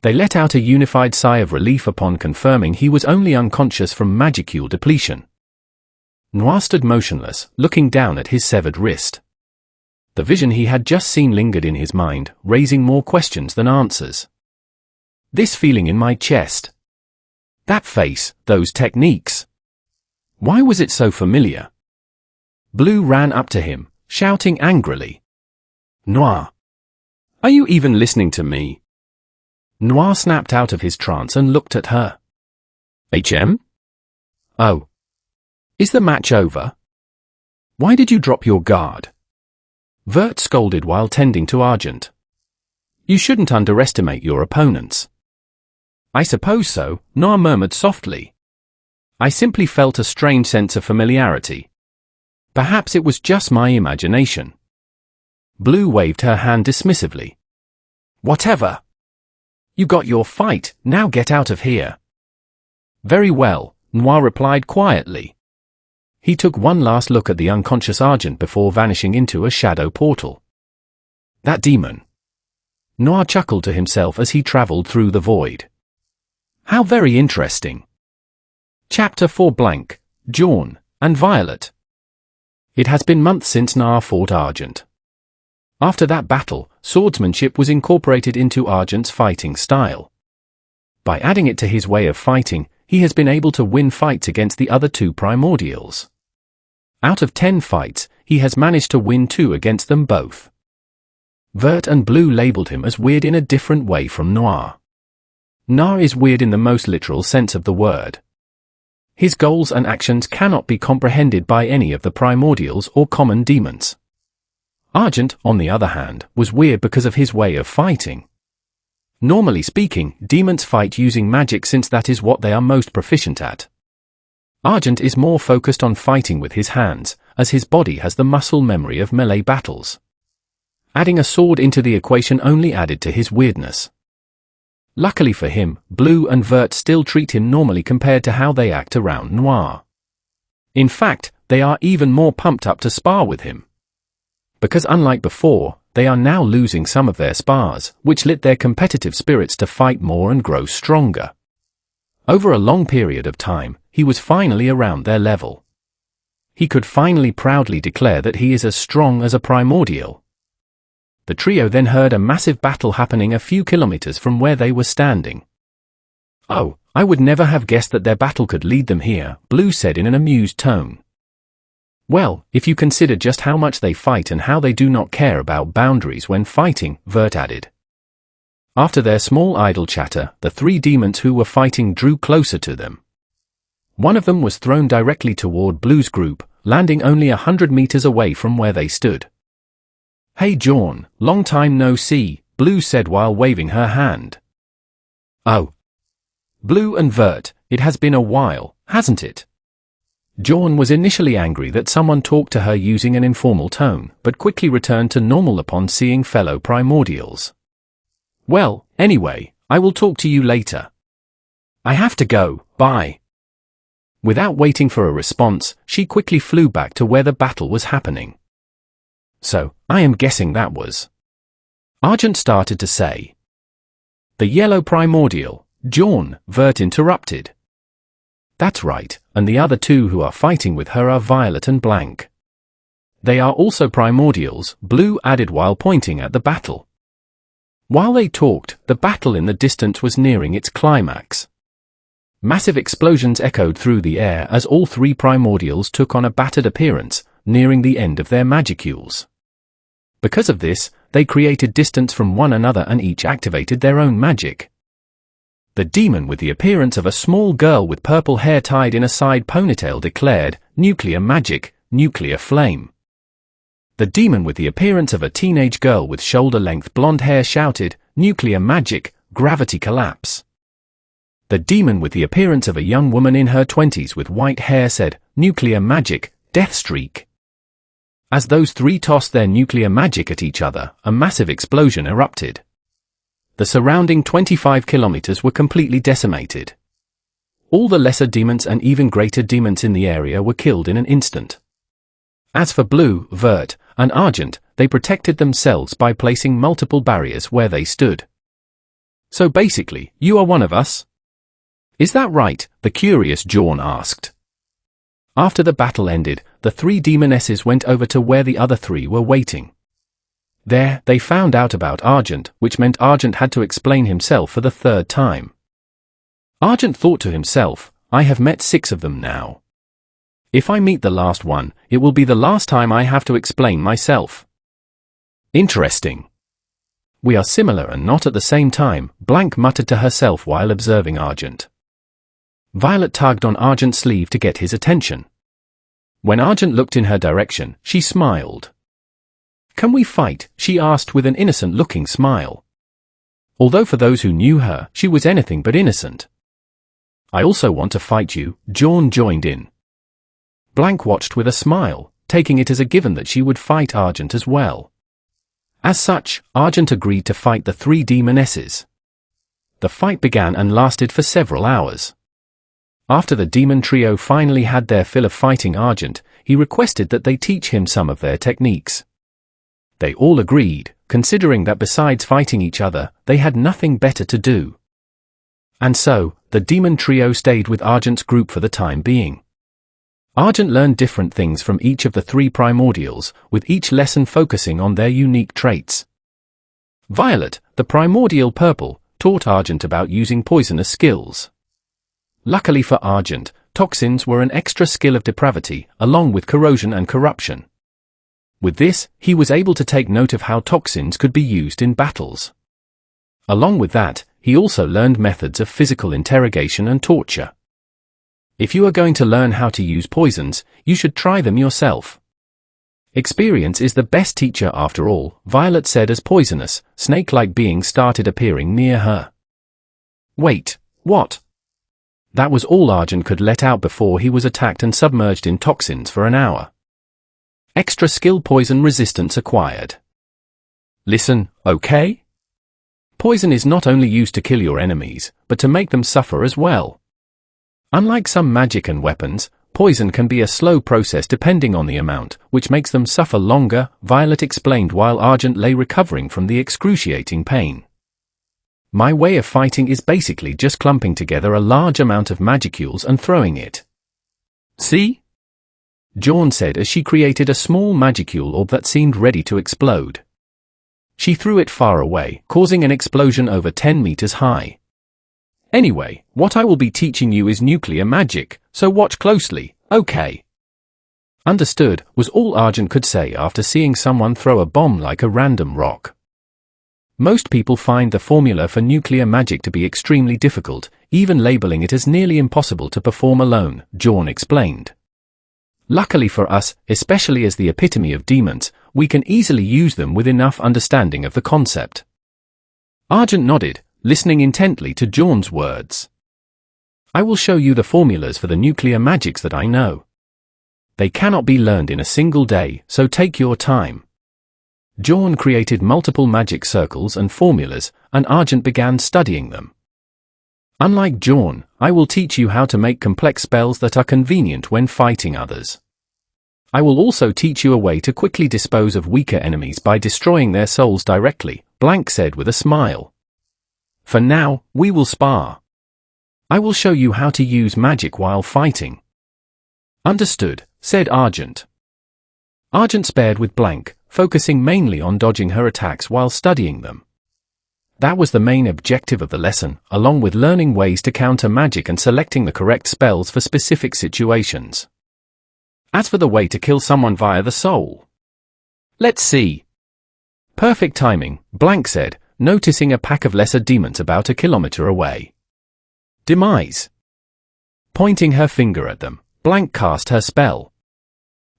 They let out a unified sigh of relief upon confirming he was only unconscious from magicule depletion. Noir stood motionless, looking down at his severed wrist. The vision he had just seen lingered in his mind, raising more questions than answers. This feeling in my chest. That face, those techniques. Why was it so familiar? Blue ran up to him, shouting angrily. Noir! Are you even listening to me? Noir snapped out of his trance and looked at her. HM? Oh. Is the match over? Why did you drop your guard? Vert scolded while tending to Argent. You shouldn't underestimate your opponents. I suppose so, Noir murmured softly. I simply felt a strange sense of familiarity. Perhaps it was just my imagination. Blue waved her hand dismissively. Whatever. You got your fight, now get out of here. Very well, Noir replied quietly. He took one last look at the unconscious Argent before vanishing into a shadow portal. That demon. Noir chuckled to himself as he traveled through the void. How very interesting. Chapter 4 blank, Jaune, and Violet. It has been months since Noir fought Argent. After that battle, swordsmanship was incorporated into Argent's fighting style. By adding it to his way of fighting, he has been able to win fights against the other two primordials. Out of 10 fights, he has managed to win 2 against them both. Vert and Blue labeled him as weird in a different way from Noir. Noir is weird in the most literal sense of the word. His goals and actions cannot be comprehended by any of the primordials or common demons. Argent, on the other hand, was weird because of his way of fighting. Normally speaking, demons fight using magic since that is what they are most proficient at. Argent is more focused on fighting with his hands, as his body has the muscle memory of melee battles. Adding a sword into the equation only added to his weirdness. Luckily for him, Blue and Vert still treat him normally compared to how they act around Noir. In fact, they are even more pumped up to spar with him. Because unlike before, they are now losing some of their spars, which lit their competitive spirits to fight more and grow stronger. Over a long period of time, he was finally around their level. He could finally proudly declare that he is as strong as a primordial. The trio then heard a massive battle happening a few kilometers from where they were standing. Oh, I would never have guessed that their battle could lead them here, Blue said in an amused tone. Well, if you consider just how much they fight and how they do not care about boundaries when fighting, Vert added. After their small idle chatter, the 3 demons who were fighting drew closer to them. One of them was thrown directly toward Blue's group, landing only 100 meters away from where they stood. Hey Jaune, long time no see, Blue said while waving her hand. Oh. Blue and Vert, it has been a while, hasn't it? Jaune was initially angry that someone talked to her using an informal tone, but quickly returned to normal upon seeing fellow primordials. Well, anyway, I will talk to you later. I have to go, bye. Without waiting for a response, she quickly flew back to where the battle was happening. So, I am guessing that was. Argent started to say. The yellow primordial, Jaune, Vert interrupted. That's right, and the other 2 who are fighting with her are Violet and Blank. They are also primordials, Blue added while pointing at the battle. While they talked, the battle in the distance was nearing its climax. Massive explosions echoed through the air as all 3 primordials took on a battered appearance, nearing the end of their magicules. Because of this, they created distance from one another and each activated their own magic. The demon with the appearance of a small girl with purple hair tied in a side ponytail declared, "Nuclear magic, nuclear flame." The demon with the appearance of a teenage girl with shoulder-length blonde hair shouted, "Nuclear magic, gravity collapse." The demon with the appearance of a young woman in her 20s with white hair said, "Nuclear magic, death streak." As those three tossed their nuclear magic at each other, a massive explosion erupted. The surrounding 25 kilometers were completely decimated. All the lesser demons and even greater demons in the area were killed in an instant. As for Blue, Vert, and Argent, they protected themselves by placing multiple barriers where they stood. "So basically, you are one of us? Is that right?" the curious Jawn asked. After the battle ended, the three demonesses went over to where the other three were waiting. There, they found out about Argent, which meant Argent had to explain himself for the third time. Argent thought to himself, "I have met 6 of them now. If I meet the last one, it will be the last time I have to explain myself." "Interesting. We are similar and not at the same time," Blank muttered to herself while observing Argent. Violet tugged on Argent's sleeve to get his attention. When Argent looked in her direction, she smiled. "Can we fight?" she asked with an innocent-looking smile. Although for those who knew her, she was anything but innocent. "I also want to fight you," Jawn joined in. Blank watched with a smile, taking it as a given that she would fight Argent as well. As such, Argent agreed to fight the three demonesses. The fight began and lasted for several hours. After the demon trio finally had their fill of fighting Argent, he requested that they teach him some of their techniques. They all agreed, considering that besides fighting each other, they had nothing better to do. And so, the demon trio stayed with Argent's group for the time being. Argent learned different things from each of the 3 primordials, with each lesson focusing on their unique traits. Violet, the primordial purple, taught Argent about using poisonous skills. Luckily for Argent, toxins were an extra skill of depravity, along with corrosion and corruption. With this, he was able to take note of how toxins could be used in battles. Along with that, he also learned methods of physical interrogation and torture. If you are going to learn how to use poisons, you should try them yourself. Experience is the best teacher after all, Violet said as poisonous, snake-like beings started appearing near her. Wait, what? That was all Argent could let out before he was attacked and submerged in toxins for an hour. Extra skill poison resistance acquired. Listen, okay? Poison is not only used to kill your enemies, but to make them suffer as well. Unlike some magic and weapons, poison can be a slow process depending on the amount, which makes them suffer longer, Violet explained while Argent lay recovering from the excruciating pain. My way of fighting is basically just clumping together a large amount of magicules and throwing it. See? Jawn said as she created a small magicule orb that seemed ready to explode. She threw it far away, causing an explosion over 10 meters high. Anyway, what I will be teaching you is nuclear magic, so watch closely, okay? Understood, was all Argent could say after seeing someone throw a bomb like a random rock. Most people find the formula for nuclear magic to be extremely difficult, even labeling it as nearly impossible to perform alone, Jawn explained. Luckily for us, especially as the epitome of demons, we can easily use them with enough understanding of the concept. Argent nodded, listening intently to Jawn's words. I will show you the formulas for the nuclear magics that I know. They cannot be learned in a single day, so take your time. Jawn created multiple magic circles and formulas, and Argent began studying them. Unlike Jawn, I will teach you how to make complex spells that are convenient when fighting others. I will also teach you a way to quickly dispose of weaker enemies by destroying their souls directly, Blank said with a smile. For now, we will spar. I will show you how to use magic while fighting. Understood, said Argent. Argent spared with Blank, focusing mainly on dodging her attacks while studying them. That was the main objective of the lesson, along with learning ways to counter magic and selecting the correct spells for specific situations. As for the way to kill someone via the soul, let's see. Perfect timing, Blank said, noticing a pack of lesser demons about a kilometer away. Demise. Pointing her finger at them, Blank cast her spell.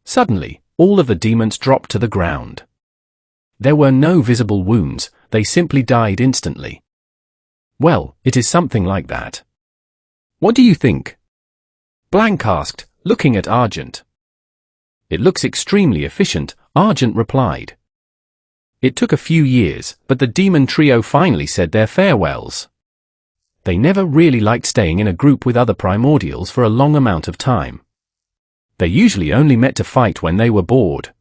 Suddenly, all of the demons dropped to the ground. There were no visible wounds, they simply died instantly. Well, it is something like that. What do you think? Blank asked, looking at Argent. It looks extremely efficient, Argent replied. It took a few years, but the demon trio finally said their farewells. They never really liked staying in a group with other primordials for a long amount of time. They usually only met to fight when they were bored.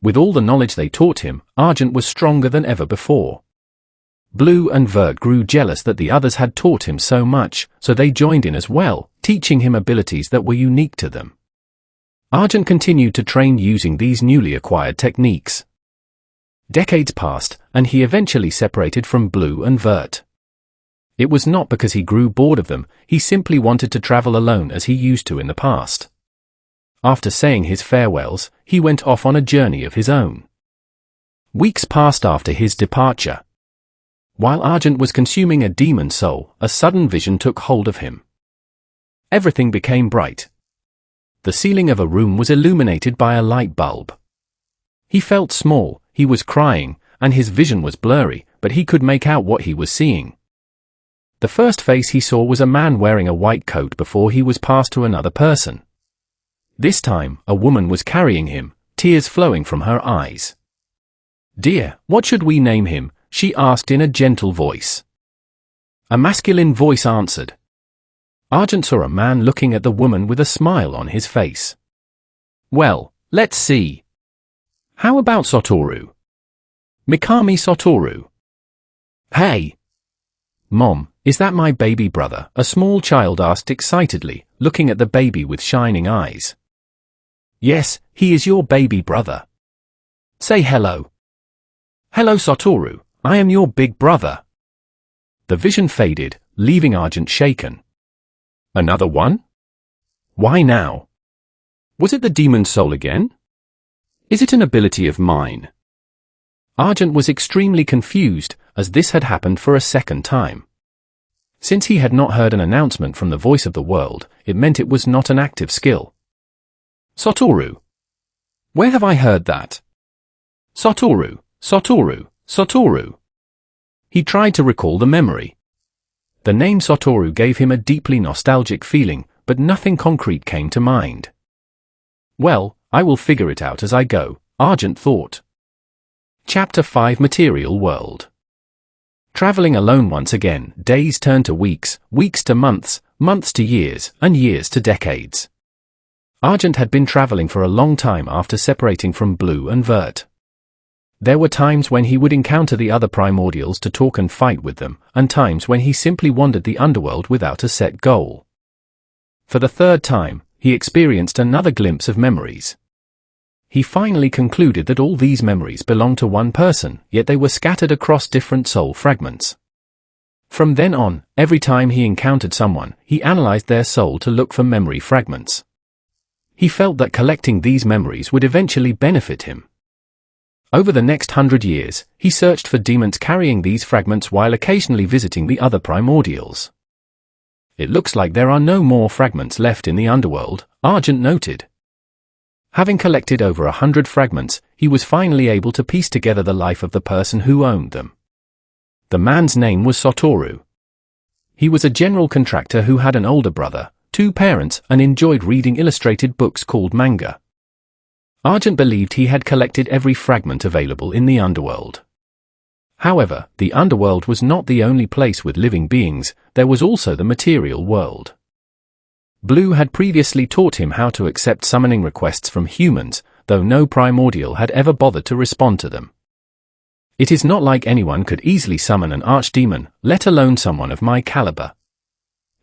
With all the knowledge they taught him, Argent was stronger than ever before. Blue and Vert grew jealous that the others had taught him so much, so they joined in as well, teaching him abilities that were unique to them. Argent continued to train using these newly acquired techniques. Decades passed, and he eventually separated from Blue and Vert. It was not because he grew bored of them, he simply wanted to travel alone as he used to in the past. After saying his farewells, he went off on a journey of his own. Weeks passed after his departure. While Argent was consuming a demon soul, a sudden vision took hold of him. Everything became bright. The ceiling of a room was illuminated by a light bulb. He felt small, he was crying, and his vision was blurry, but he could make out what he was seeing. The first face he saw was a man wearing a white coat before he was passed to another person. This time, a woman was carrying him, tears flowing from her eyes. "Dear, what should we name him?" she asked in a gentle voice. A masculine voice answered. Argent saw a man looking at the woman with a smile on his face. "Well, let's see. How about Satoru? Mikami Satoru." "Hey! Mom, is that my baby brother?" a small child asked excitedly, looking at the baby with shining eyes. "Yes, he is your baby brother. Say hello." "Hello Satoru, I am your big brother." The vision faded, leaving Argent shaken. "Another one? Why now? Was it the demon soul again? Is it an ability of mine?" Argent was extremely confused, as this had happened for a second time. Since he had not heard an announcement from the voice of the world, it meant it was not an active skill. "Satoru. Where have I heard that? Satoru, Satoru, Satoru." He tried to recall the memory. The name Satoru gave him a deeply nostalgic feeling, but nothing concrete came to mind. "Well, I will figure it out as I go," Argent thought. Chapter 5 Material World. Traveling alone once again, days turned to weeks, weeks to months, months to years, and years to decades. Argent had been traveling for a long time after separating from Blue and Vert. There were times when he would encounter the other primordials to talk and fight with them, and times when he simply wandered the underworld without a set goal. For the third time, he experienced another glimpse of memories. He finally concluded that all these memories belonged to one person, yet they were scattered across different soul fragments. From then on, every time he encountered someone, he analyzed their soul to look for memory fragments. He felt that collecting these memories would eventually benefit him. Over the next 100 years, he searched for demons carrying these fragments while occasionally visiting the other primordials. "It looks like there are no more fragments left in the underworld," Argent noted. Having collected over 100 fragments, he was finally able to piece together the life of the person who owned them. The man's name was Satoru. He was a general contractor who had an older brother, 2 parents, and enjoyed reading illustrated books called manga. Argent believed he had collected every fragment available in the underworld. However, the underworld was not the only place with living beings, there was also the material world. Blue had previously taught him how to accept summoning requests from humans, though no primordial had ever bothered to respond to them. "It is not like anyone could easily summon an archdemon, let alone someone of my caliber.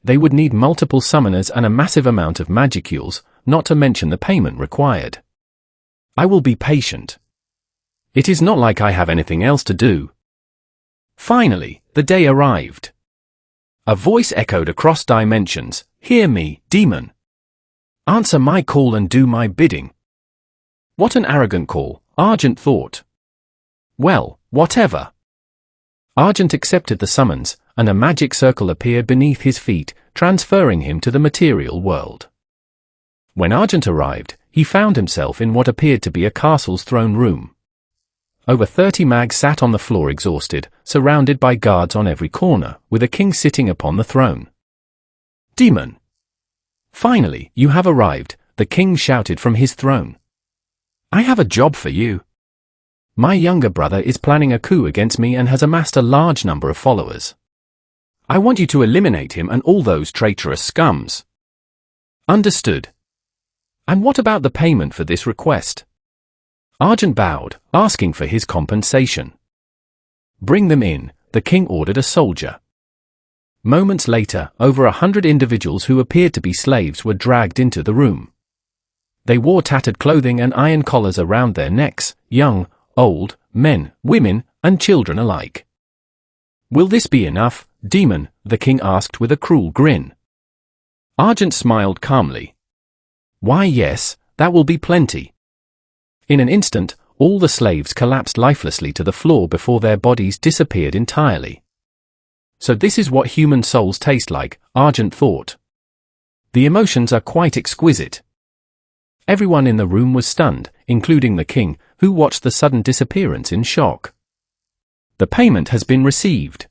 They would need multiple summoners and a massive amount of magicules, not to mention the payment required. I will be patient. It is not like I have anything else to do." Finally, the day arrived. A voice echoed across dimensions, "Hear me, demon. Answer my call and do my bidding." What an arrogant call, Argent thought. Well, whatever. Argent accepted the summons, and a magic circle appeared beneath his feet, transferring him to the material world. When Argent arrived, he found himself in what appeared to be a castle's throne room. Over 30 mags sat on the floor exhausted, surrounded by guards on every corner, with a king sitting upon the throne. Demon! Finally, you have arrived, the king shouted from his throne. I have a job for you. My younger brother is planning a coup against me and has amassed a large number of followers. I want you to eliminate him and all those traitorous scums. Understood. And what about the payment for this request? Argent bowed, asking for his compensation. Bring them in, the king ordered a soldier. Moments later, over 100 individuals who appeared to be slaves were dragged into the room. They wore tattered clothing and iron collars around their necks, young, old, men, women, and children alike. Will this be enough, demon? The king asked with a cruel grin. Argent smiled calmly. Why yes, that will be plenty. In an instant, all the slaves collapsed lifelessly to the floor before their bodies disappeared entirely. So this is what human souls taste like, Argent thought. The emotions are quite exquisite. Everyone in the room was stunned, including the king, who watched the sudden disappearance in shock. The payment has been received.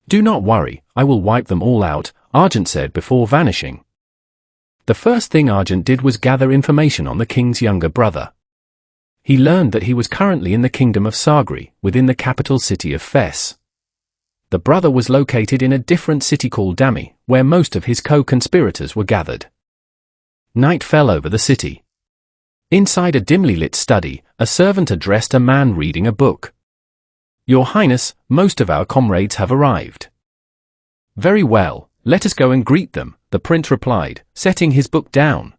Do not worry, I will wipe them all out, Argent said before vanishing. The first thing Argent did was gather information on the king's younger brother. He learned that he was currently in the kingdom of Sagri, within the capital city of Fes. The brother was located in a different city called Dami, where most of his co-conspirators were gathered. Night fell over the city. Inside a dimly lit study, a servant addressed a man reading a book. Your Highness, most of our comrades have arrived. Very well, let us go and greet them, the prince replied, setting his book down.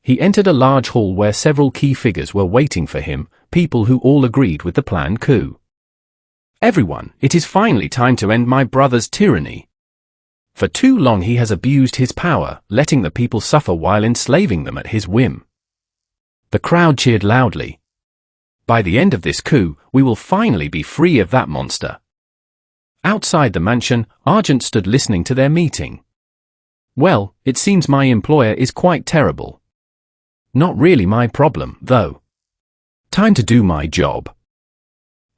He entered a large hall where several key figures were waiting for him, people who all agreed with the planned coup. Everyone, it is finally time to end my brother's tyranny. For too long he has abused his power, letting the people suffer while enslaving them at his whim. The crowd cheered loudly. By the end of this coup, we will finally be free of that monster. Outside the mansion, Argent stood listening to their meeting. Well, it seems my employer is quite terrible. Not really my problem, though. Time to do my job.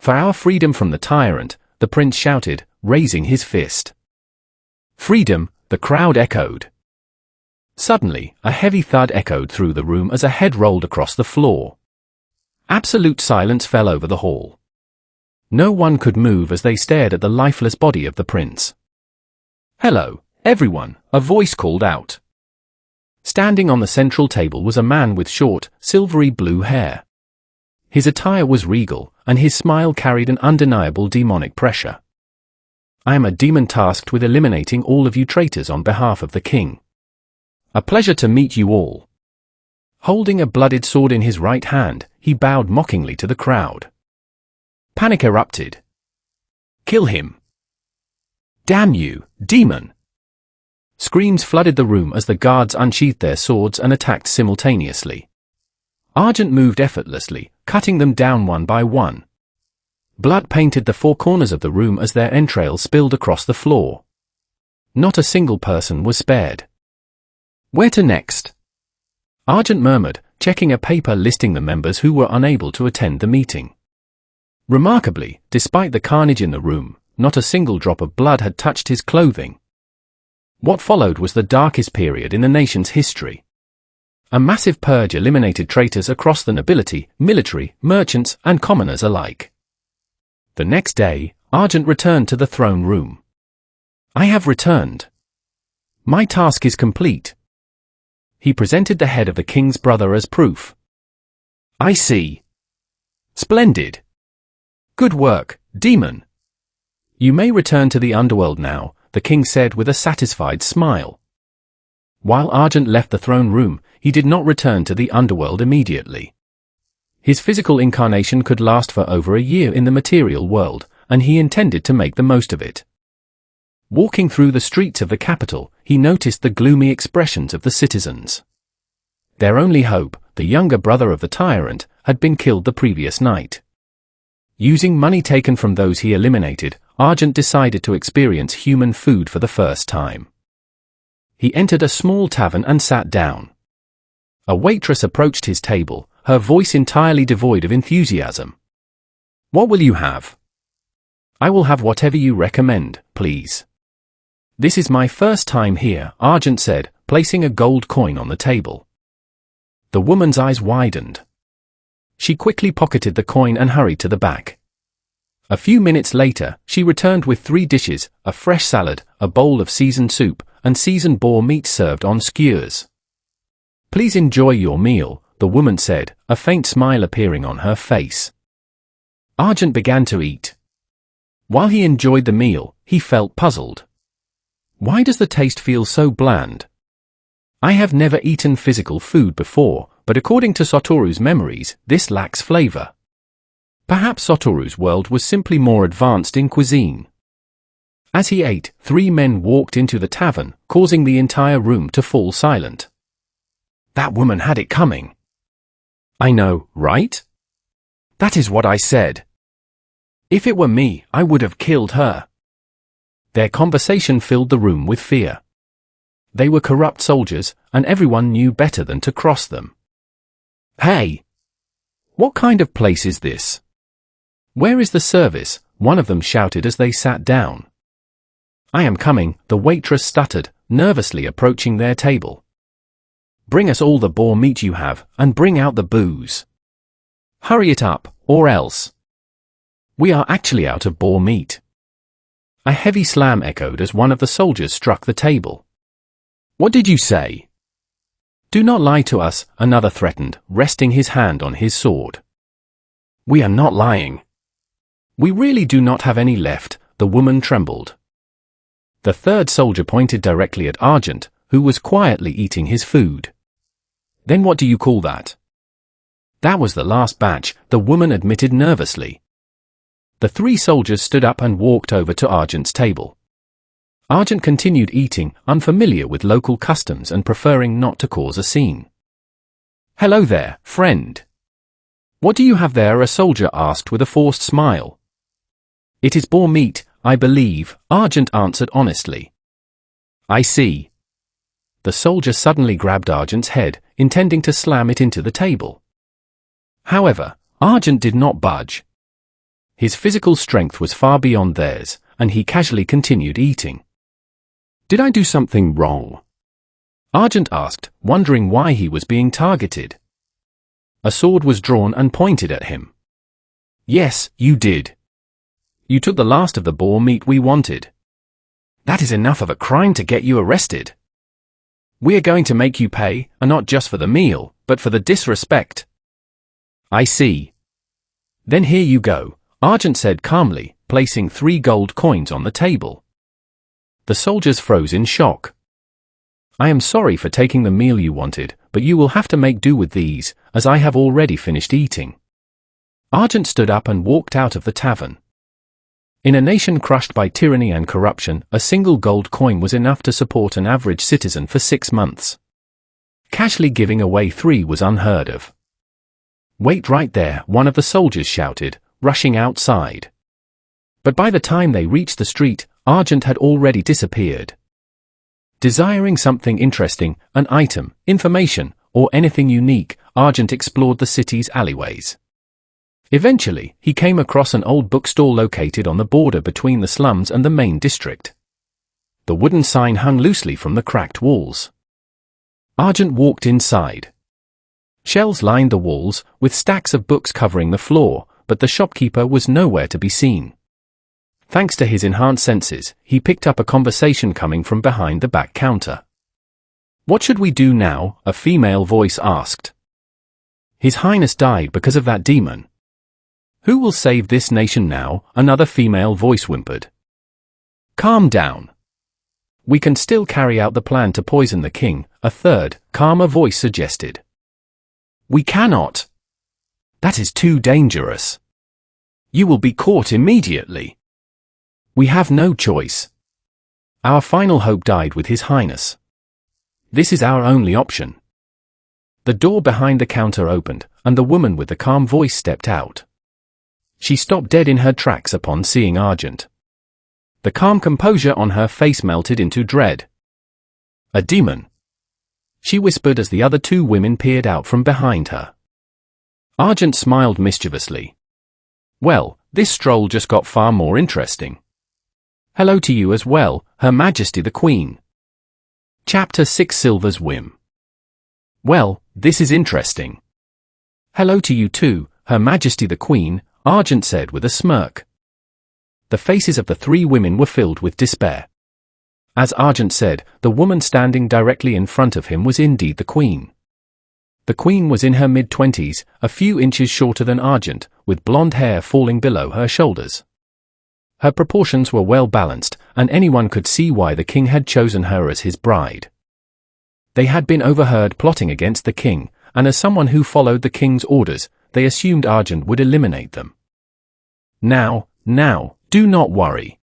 For our freedom from the tyrant, the prince shouted, raising his fist. Freedom, the crowd echoed. Suddenly, a heavy thud echoed through the room as a head rolled across the floor. Absolute silence fell over the hall. No one could move as they stared at the lifeless body of the prince. Hello, everyone, a voice called out. Standing on the central table was a man with short, silvery blue hair. His attire was regal, and his smile carried an undeniable demonic pressure. I am a demon tasked with eliminating all of you traitors on behalf of the king. A pleasure to meet you all. Holding a blooded sword in his right hand, he bowed mockingly to the crowd. Panic erupted. Kill him. Damn you, demon! Screams flooded the room as the guards unsheathed their swords and attacked simultaneously. Argent moved effortlessly, cutting them down one by one. Blood painted the four corners of the room as their entrails spilled across the floor. Not a single person was spared. Where to next? Argent murmured, checking a paper listing the members who were unable to attend the meeting. Remarkably, despite the carnage in the room, not a single drop of blood had touched his clothing. What followed was the darkest period in the nation's history. A massive purge eliminated traitors across the nobility, military, merchants, and commoners alike. The next day, Argent returned to the throne room. I have returned. My task is complete. He presented the head of the king's brother as proof. I see. Splendid. Good work, demon. You may return to the underworld now, the king said with a satisfied smile. While Argent left the throne room, he did not return to the underworld immediately. His physical incarnation could last for over a year in the material world, and he intended to make the most of it. Walking through the streets of the capital, he noticed the gloomy expressions of the citizens. Their only hope, the younger brother of the tyrant, had been killed the previous night. Using money taken from those he eliminated, Argent decided to experience human food for the first time. He entered a small tavern and sat down. A waitress approached his table, her voice entirely devoid of enthusiasm. What will you have? I will have whatever you recommend, please. This is my first time here, Argent said, placing a gold coin on the table. The woman's eyes widened. She quickly pocketed the coin and hurried to the back. A few minutes later, she returned with 3 dishes, a fresh salad, a bowl of seasoned soup, and seasoned boar meat served on skewers. Please enjoy your meal, the woman said, a faint smile appearing on her face. Argent began to eat. While he enjoyed the meal, he felt puzzled. Why does the taste feel so bland? I have never eaten physical food before, but according to Satoru's memories, this lacks flavor. Perhaps Satoru's world was simply more advanced in cuisine. As he ate, 3 men walked into the tavern, causing the entire room to fall silent. That woman had it coming. I know, right? That is what I said. If it were me, I would have killed her. Their conversation filled the room with fear. They were corrupt soldiers, and everyone knew better than to cross them. Hey! What kind of place is this? Where is the service? One of them shouted as they sat down. I am coming, the waitress stuttered, nervously approaching their table. Bring us all the boar meat you have, and bring out the booze. Hurry it up, or else. We are actually out of boar meat. A heavy slam echoed as one of the soldiers struck the table. What did you say? Do not lie to us, another threatened, resting his hand on his sword. We are not lying. We really do not have any left, the woman trembled. The third soldier pointed directly at Argent, who was quietly eating his food. Then what do you call that? That was the last batch, the woman admitted nervously. The 3 soldiers stood up and walked over to Argent's table. Argent continued eating, unfamiliar with local customs and preferring not to cause a scene. Hello there, friend. What do you have there? A soldier asked with a forced smile. It is boar meat, I believe, Argent answered honestly. I see. The soldier suddenly grabbed Argent's head, intending to slam it into the table. However, Argent did not budge. His physical strength was far beyond theirs, and he casually continued eating. Did I do something wrong? Argent asked, wondering why he was being targeted. A sword was drawn and pointed at him. Yes, you did. You took the last of the boar meat we wanted. That is enough of a crime to get you arrested. We are going to make you pay, and not just for the meal, but for the disrespect. I see. Then here you go, Argent said calmly, placing 3 gold coins on the table. The soldiers froze in shock. I am sorry for taking the meal you wanted, but you will have to make do with these, as I have already finished eating. Argent stood up and walked out of the tavern. In a nation crushed by tyranny and corruption, a single gold coin was enough to support an average citizen for 6 months. Casually giving away 3 was unheard of. Wait right there, one of the soldiers shouted, rushing outside. But by the time they reached the street, Argent had already disappeared. Desiring something interesting, an item, information, or anything unique, Argent explored the city's alleyways. Eventually, he came across an old bookstore located on the border between the slums and the main district. The wooden sign hung loosely from the cracked walls. Argent walked inside. Shelves lined the walls, with stacks of books covering the floor, but the shopkeeper was nowhere to be seen. Thanks to his enhanced senses, he picked up a conversation coming from behind the back counter. What should we do now? A female voice asked. His Highness died because of that demon. Who will save this nation now? Another female voice whimpered. Calm down. We can still carry out the plan to poison the king, a third, calmer voice suggested. We cannot. That is too dangerous. You will be caught immediately. We have no choice. Our final hope died with His Highness. This is our only option. The door behind the counter opened, and the woman with the calm voice stepped out. She stopped dead in her tracks upon seeing Argent. The calm composure on her face melted into dread. A demon, she whispered as the other 2 women peered out from behind her. Argent smiled mischievously. Well, this stroll just got far more interesting. Hello to you as well, Her Majesty the Queen. Chapter 6 Silver's Whim. Well, this is interesting. Hello to you too, Her Majesty the Queen, Argent said with a smirk. The faces of the three women were filled with despair. As Argent said, the woman standing directly in front of him was indeed the Queen. The Queen was in her mid-20s, a few inches shorter than Argent, with blonde hair falling below her shoulders. Her proportions were well balanced, and anyone could see why the king had chosen her as his bride. They had been overheard plotting against the king, and as someone who followed the king's orders, they assumed Argent would eliminate them. Now, do not worry.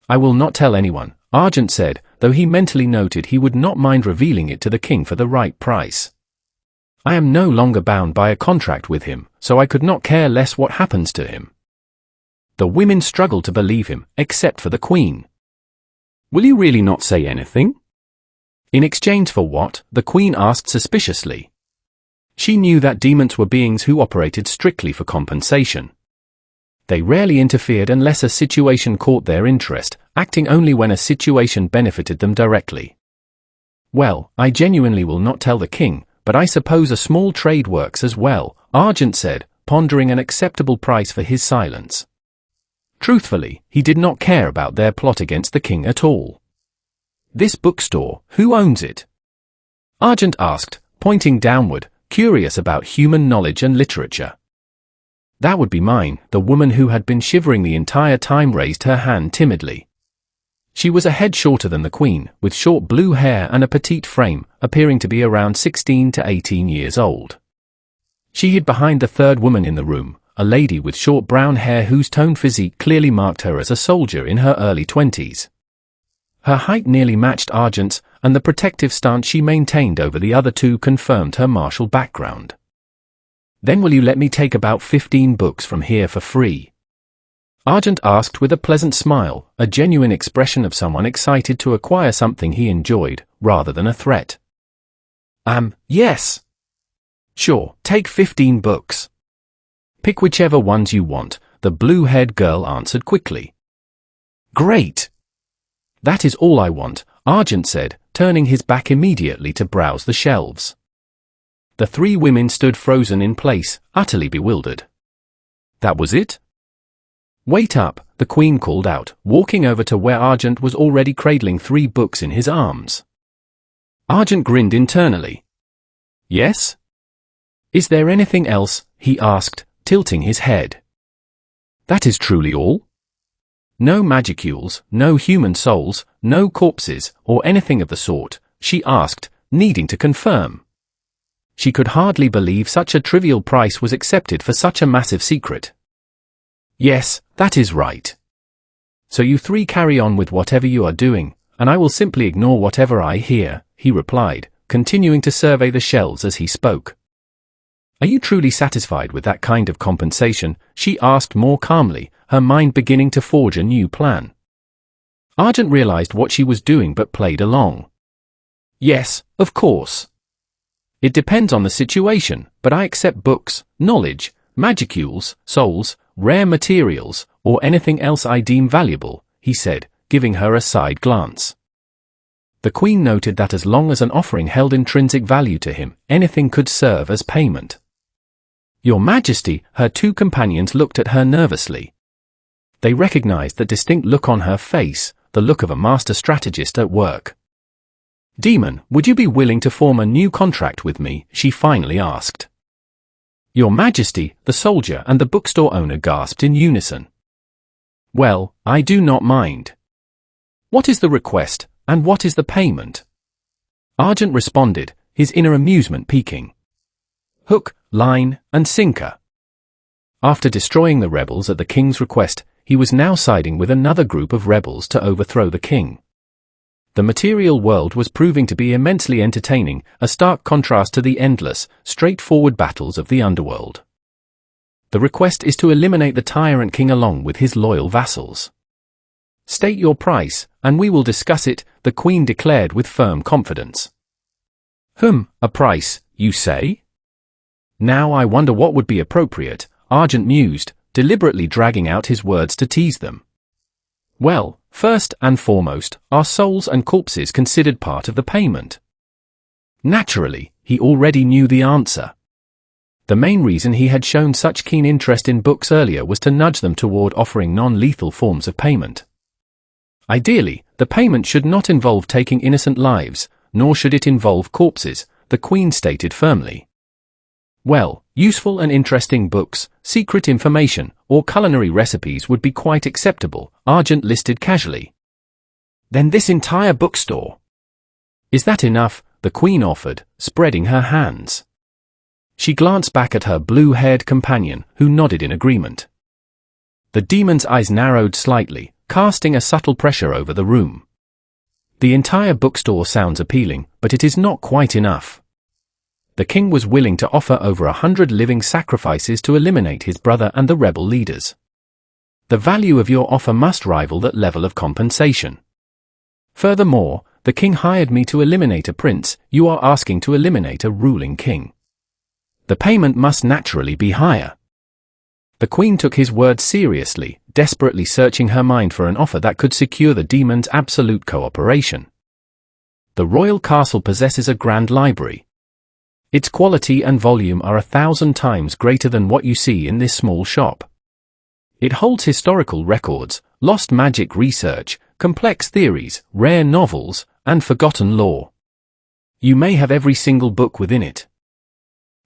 I will not tell anyone, Argent said, though he mentally noted he would not mind revealing it to the king for the right price. I am no longer bound by a contract with him, so I could not care less what happens to him. The women struggled to believe him, except for the Queen. Will you really not say anything? In exchange for what? The Queen asked suspiciously. She knew that demons were beings who operated strictly for compensation. They rarely interfered unless a situation caught their interest, acting only when a situation benefited them directly. Well, I genuinely will not tell the king, but I suppose a small trade works as well, Argent said, pondering an acceptable price for his silence. Truthfully, he did not care about their plot against the king at all. This bookstore, who owns it? Argent asked, pointing downward, curious about human knowledge and literature. That would be mine. The woman who had been shivering the entire time raised her hand timidly. She was a head shorter than the Queen, with short blue hair and a petite frame, appearing to be around 16 to 18 years old. She hid behind the third woman in the room, a lady with short brown hair whose toned physique clearly marked her as a soldier in her early 20s. Her height nearly matched Argent's, and the protective stance she maintained over the other two confirmed her martial background. Then will you let me take about 15 books from here for free? Argent asked with a pleasant smile, a genuine expression of someone excited to acquire something he enjoyed, rather than a threat. Yes. Sure, take 15 books. Pick whichever ones you want, the blue-haired girl answered quickly. Great. That is all I want, Argent said, turning his back immediately to browse the shelves. The three women stood frozen in place, utterly bewildered. That was it? Wait up, the Queen called out, walking over to where Argent was already cradling 3 books in his arms. Argent grinned internally. Yes? Is there anything else? He asked, tilting his head. That is truly all? No magicules, no human souls, no corpses, or anything of the sort, she asked, needing to confirm. She could hardly believe such a trivial price was accepted for such a massive secret. Yes, that is right. So you three carry on with whatever you are doing, and I will simply ignore whatever I hear, he replied, continuing to survey the shelves as he spoke. Are you truly satisfied with that kind of compensation? She asked more calmly, her mind beginning to forge a new plan. Argent realized what she was doing but played along. Yes, of course. It depends on the situation, but I accept books, knowledge, magicules, souls, rare materials, or anything else I deem valuable, he said, giving her a side glance. The Queen noted that as long as an offering held intrinsic value to him, anything could serve as payment. Your Majesty, her two companions looked at her nervously. They recognized the distinct look on her face, the look of a master strategist at work. Demon, would you be willing to form a new contract with me? She finally asked. Your Majesty, the soldier and the bookstore owner gasped in unison. Well, I do not mind. What is the request, and what is the payment? Argent responded, his inner amusement peaking. Hook, line, and sinker. After destroying the rebels at the king's request, he was now siding with another group of rebels to overthrow the king. The material world was proving to be immensely entertaining, a stark contrast to the endless, straightforward battles of the underworld. The request is to eliminate the tyrant king along with his loyal vassals. State your price, and we will discuss it, the Queen declared with firm confidence. A price, you say? Now I wonder what would be appropriate, Argent mused, deliberately dragging out his words to tease them. Well, first and foremost, are souls and corpses considered part of the payment? Naturally, he already knew the answer. The main reason he had shown such keen interest in books earlier was to nudge them toward offering non-lethal forms of payment. Ideally, the payment should not involve taking innocent lives, nor should it involve corpses, the Queen stated firmly. Well, useful and interesting books, secret information, or culinary recipes would be quite acceptable, Argent listed casually. Then this entire bookstore. Is that enough? The Queen offered, spreading her hands. She glanced back at her blue-haired companion, who nodded in agreement. The demon's eyes narrowed slightly, casting a subtle pressure over the room. The entire bookstore sounds appealing, but it is not quite enough. The king was willing to offer over 100 living sacrifices to eliminate his brother and the rebel leaders. The value of your offer must rival that level of compensation. Furthermore, the king hired me to eliminate a prince, you are asking to eliminate a ruling king. The payment must naturally be higher. The Queen took his words seriously, desperately searching her mind for an offer that could secure the demon's absolute cooperation. The royal castle possesses a grand library. Its quality and volume are 1,000 times greater than what you see in this small shop. It holds historical records, lost magic research, complex theories, rare novels, and forgotten lore. You may have every single book within it.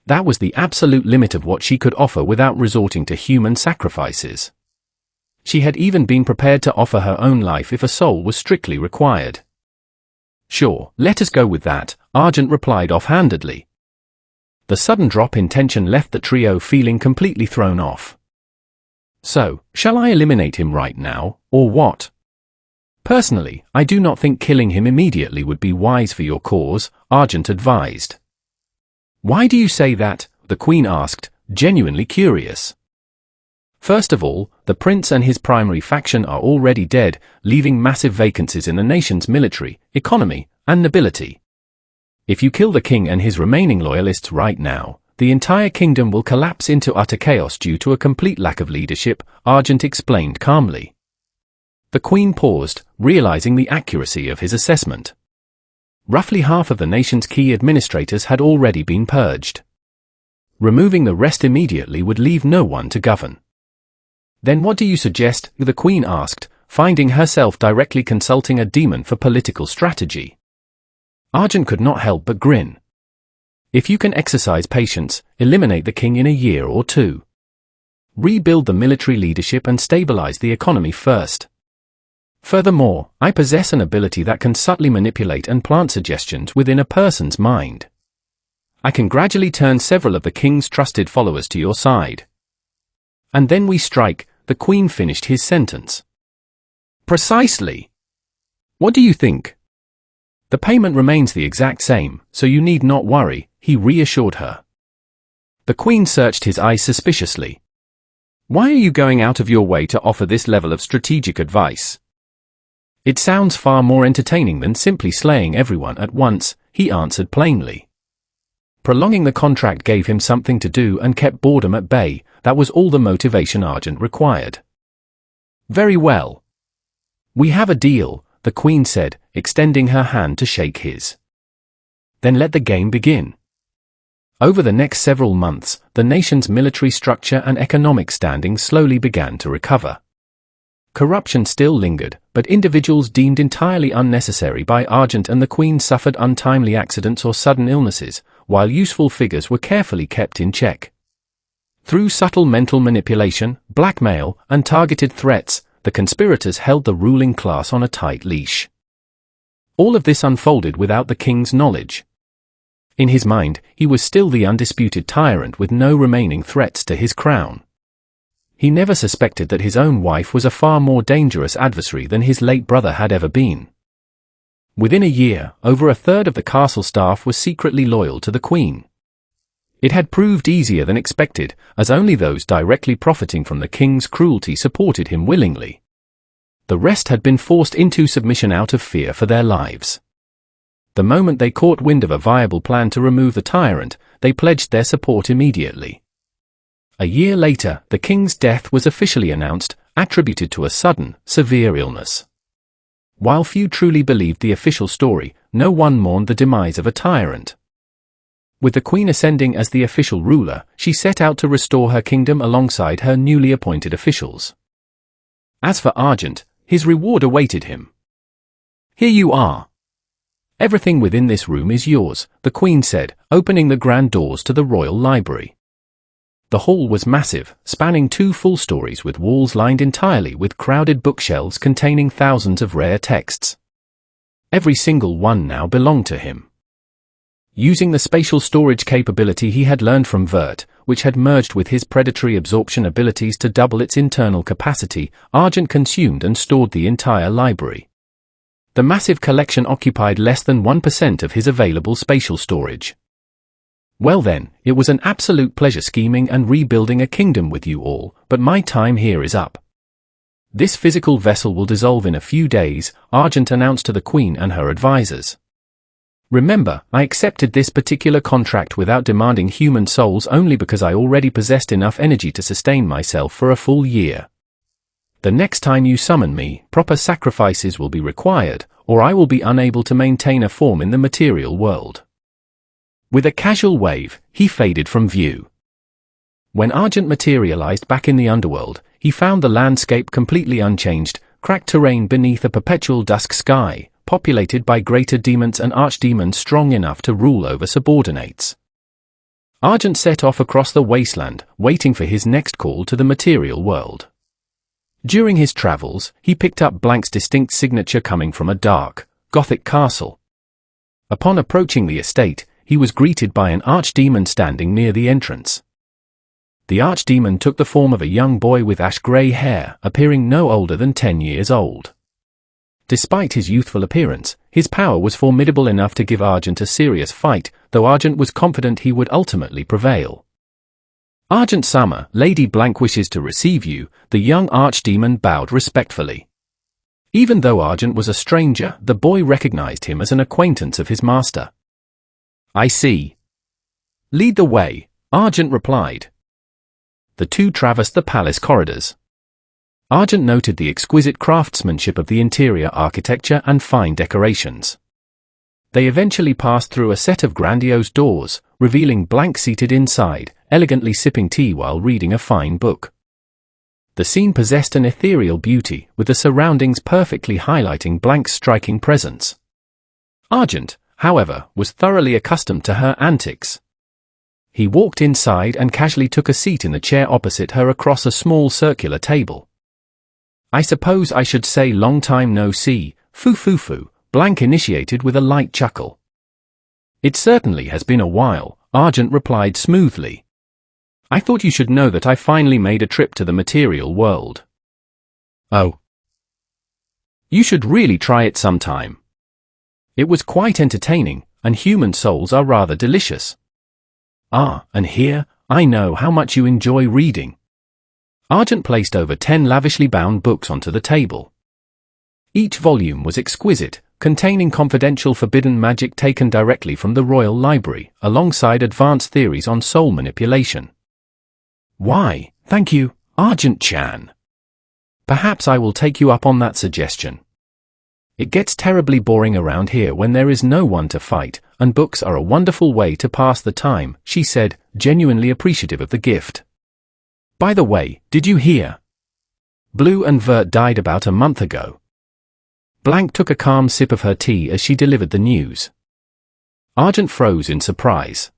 That was the absolute limit of what she could offer without resorting to human sacrifices. She had even been prepared to offer her own life if a soul was strictly required. Sure, let us go with that, Argent replied offhandedly. The sudden drop in tension left the trio feeling completely thrown off. So, shall I eliminate him right now, or what? Personally, I do not think killing him immediately would be wise for your cause, Argent advised. Why do you say that? The Queen asked, genuinely curious. First of all, the prince and his primary faction are already dead, leaving massive vacancies in the nation's military, economy, and nobility. If you kill the king and his remaining loyalists right now, the entire kingdom will collapse into utter chaos due to a complete lack of leadership, Argent explained calmly. The Queen paused, realizing the accuracy of his assessment. Roughly half of the nation's key administrators had already been purged. Removing the rest immediately would leave no one to govern. Then what do you suggest? The Queen asked, finding herself directly consulting a demon for political strategy. Argent could not help but grin. If you can exercise patience, eliminate the king in a year or two. Rebuild the military leadership and stabilize the economy first. Furthermore, I possess an ability that can subtly manipulate and plant suggestions within a person's mind. I can gradually turn several of the king's trusted followers to your side. And then we strike, the Queen finished his sentence. Precisely. What do you think? The payment remains the exact same, so you need not worry, he reassured her. The Queen searched his eyes suspiciously. Why are you going out of your way to offer this level of strategic advice? It sounds far more entertaining than simply slaying everyone at once, he answered plainly. Prolonging the contract gave him something to do and kept boredom at bay, that was all the motivation Argent required. Very well. We have a deal, the Queen said, extending her hand to shake his. Then let the game begin. Over the next several months, the nation's military structure and economic standing slowly began to recover. Corruption still lingered, but individuals deemed entirely unnecessary by Argent and the Queen suffered untimely accidents or sudden illnesses, while useful figures were carefully kept in check. Through subtle mental manipulation, blackmail, and targeted threats, the conspirators held the ruling class on a tight leash. All of this unfolded without the king's knowledge. In his mind, he was still the undisputed tyrant with no remaining threats to his crown. He never suspected that his own wife was a far more dangerous adversary than his late brother had ever been. Within a year, over a third of the castle staff was secretly loyal to the Queen. It had proved easier than expected, as only those directly profiting from the king's cruelty supported him willingly. The rest had been forced into submission out of fear for their lives. The moment they caught wind of a viable plan to remove the tyrant, they pledged their support immediately. A year later, the king's death was officially announced, attributed to a sudden, severe illness. while few truly believed the official story, no one mourned the demise of a tyrant. With the queen ascending as the official ruler, she set out to restore her kingdom alongside her newly appointed officials. As for Argent, his reward awaited him. "Here you are. Everything within this room is yours," the queen said, opening the grand doors to the royal library. The hall was massive, spanning 2 full stories with walls lined entirely with crowded bookshelves containing thousands of rare texts. Every single one now belonged to him. Using the spatial storage capability he had learned from Vert, which had merged with his predatory absorption abilities to double its internal capacity, Argent consumed and stored the entire library. The massive collection occupied less than 1% of his available spatial storage. "Well then, it was an absolute pleasure scheming and rebuilding a kingdom with you all, but my time here is up. This physical vessel will dissolve in a few days," Argent announced to the queen and her advisors. "Remember, I accepted this particular contract without demanding human souls only because I already possessed enough energy to sustain myself for a full year. The next time you summon me, proper sacrifices will be required, or I will be unable to maintain a form in the material world." With a casual wave, he faded from view. When Argent materialized back in the underworld, he found the landscape completely unchanged, cracked terrain beneath a perpetual dusk sky, populated by greater demons and archdemons strong enough to rule over subordinates. Argent set off across the wasteland, waiting for his next call to the material world. During his travels, he picked up Blank's distinct signature coming from a dark, Gothic castle. Upon approaching the estate, he was greeted by an archdemon standing near the entrance. The archdemon took the form of a young boy with ash-grey hair, appearing no older than 10 years old. Despite his youthful appearance, his power was formidable enough to give Argent a serious fight, though Argent was confident he would ultimately prevail. "Argent Sama, Lady Blank wishes to receive you," the young archdemon bowed respectfully. Even though Argent was a stranger, the boy recognized him as an acquaintance of his master. "I see. Lead the way," Argent replied. The two traversed the palace corridors. Argent noted the exquisite craftsmanship of the interior architecture and fine decorations. They eventually passed through a set of grandiose doors, revealing Blank seated inside, elegantly sipping tea while reading a fine book. The scene possessed an ethereal beauty, with the surroundings perfectly highlighting Blank's striking presence. Argent, however, was thoroughly accustomed to her antics. He walked inside and casually took a seat in the chair opposite her across a small circular table. "I suppose I should say long time no see, foo, Blank initiated with a light chuckle. "It certainly has been a while," Argent replied smoothly. "I thought you should know that I finally made a trip to the material world." "Oh. You should really try it sometime. It was quite entertaining, and human souls are rather delicious. Ah, and here, I know how much you enjoy reading." Argent placed over 10 lavishly bound books onto the table. Each volume was exquisite, containing confidential forbidden magic taken directly from the royal library, alongside advanced theories on soul manipulation. "Why, thank you, Argent-chan. Perhaps I will take you up on that suggestion. It gets terribly boring around here when there is no one to fight, and books are a wonderful way to pass the time," she said, genuinely appreciative of the gift. "By the way, did you hear? Blue and Vert died about a month ago." Blank took a calm sip of her tea as she delivered the news. Argent froze in surprise.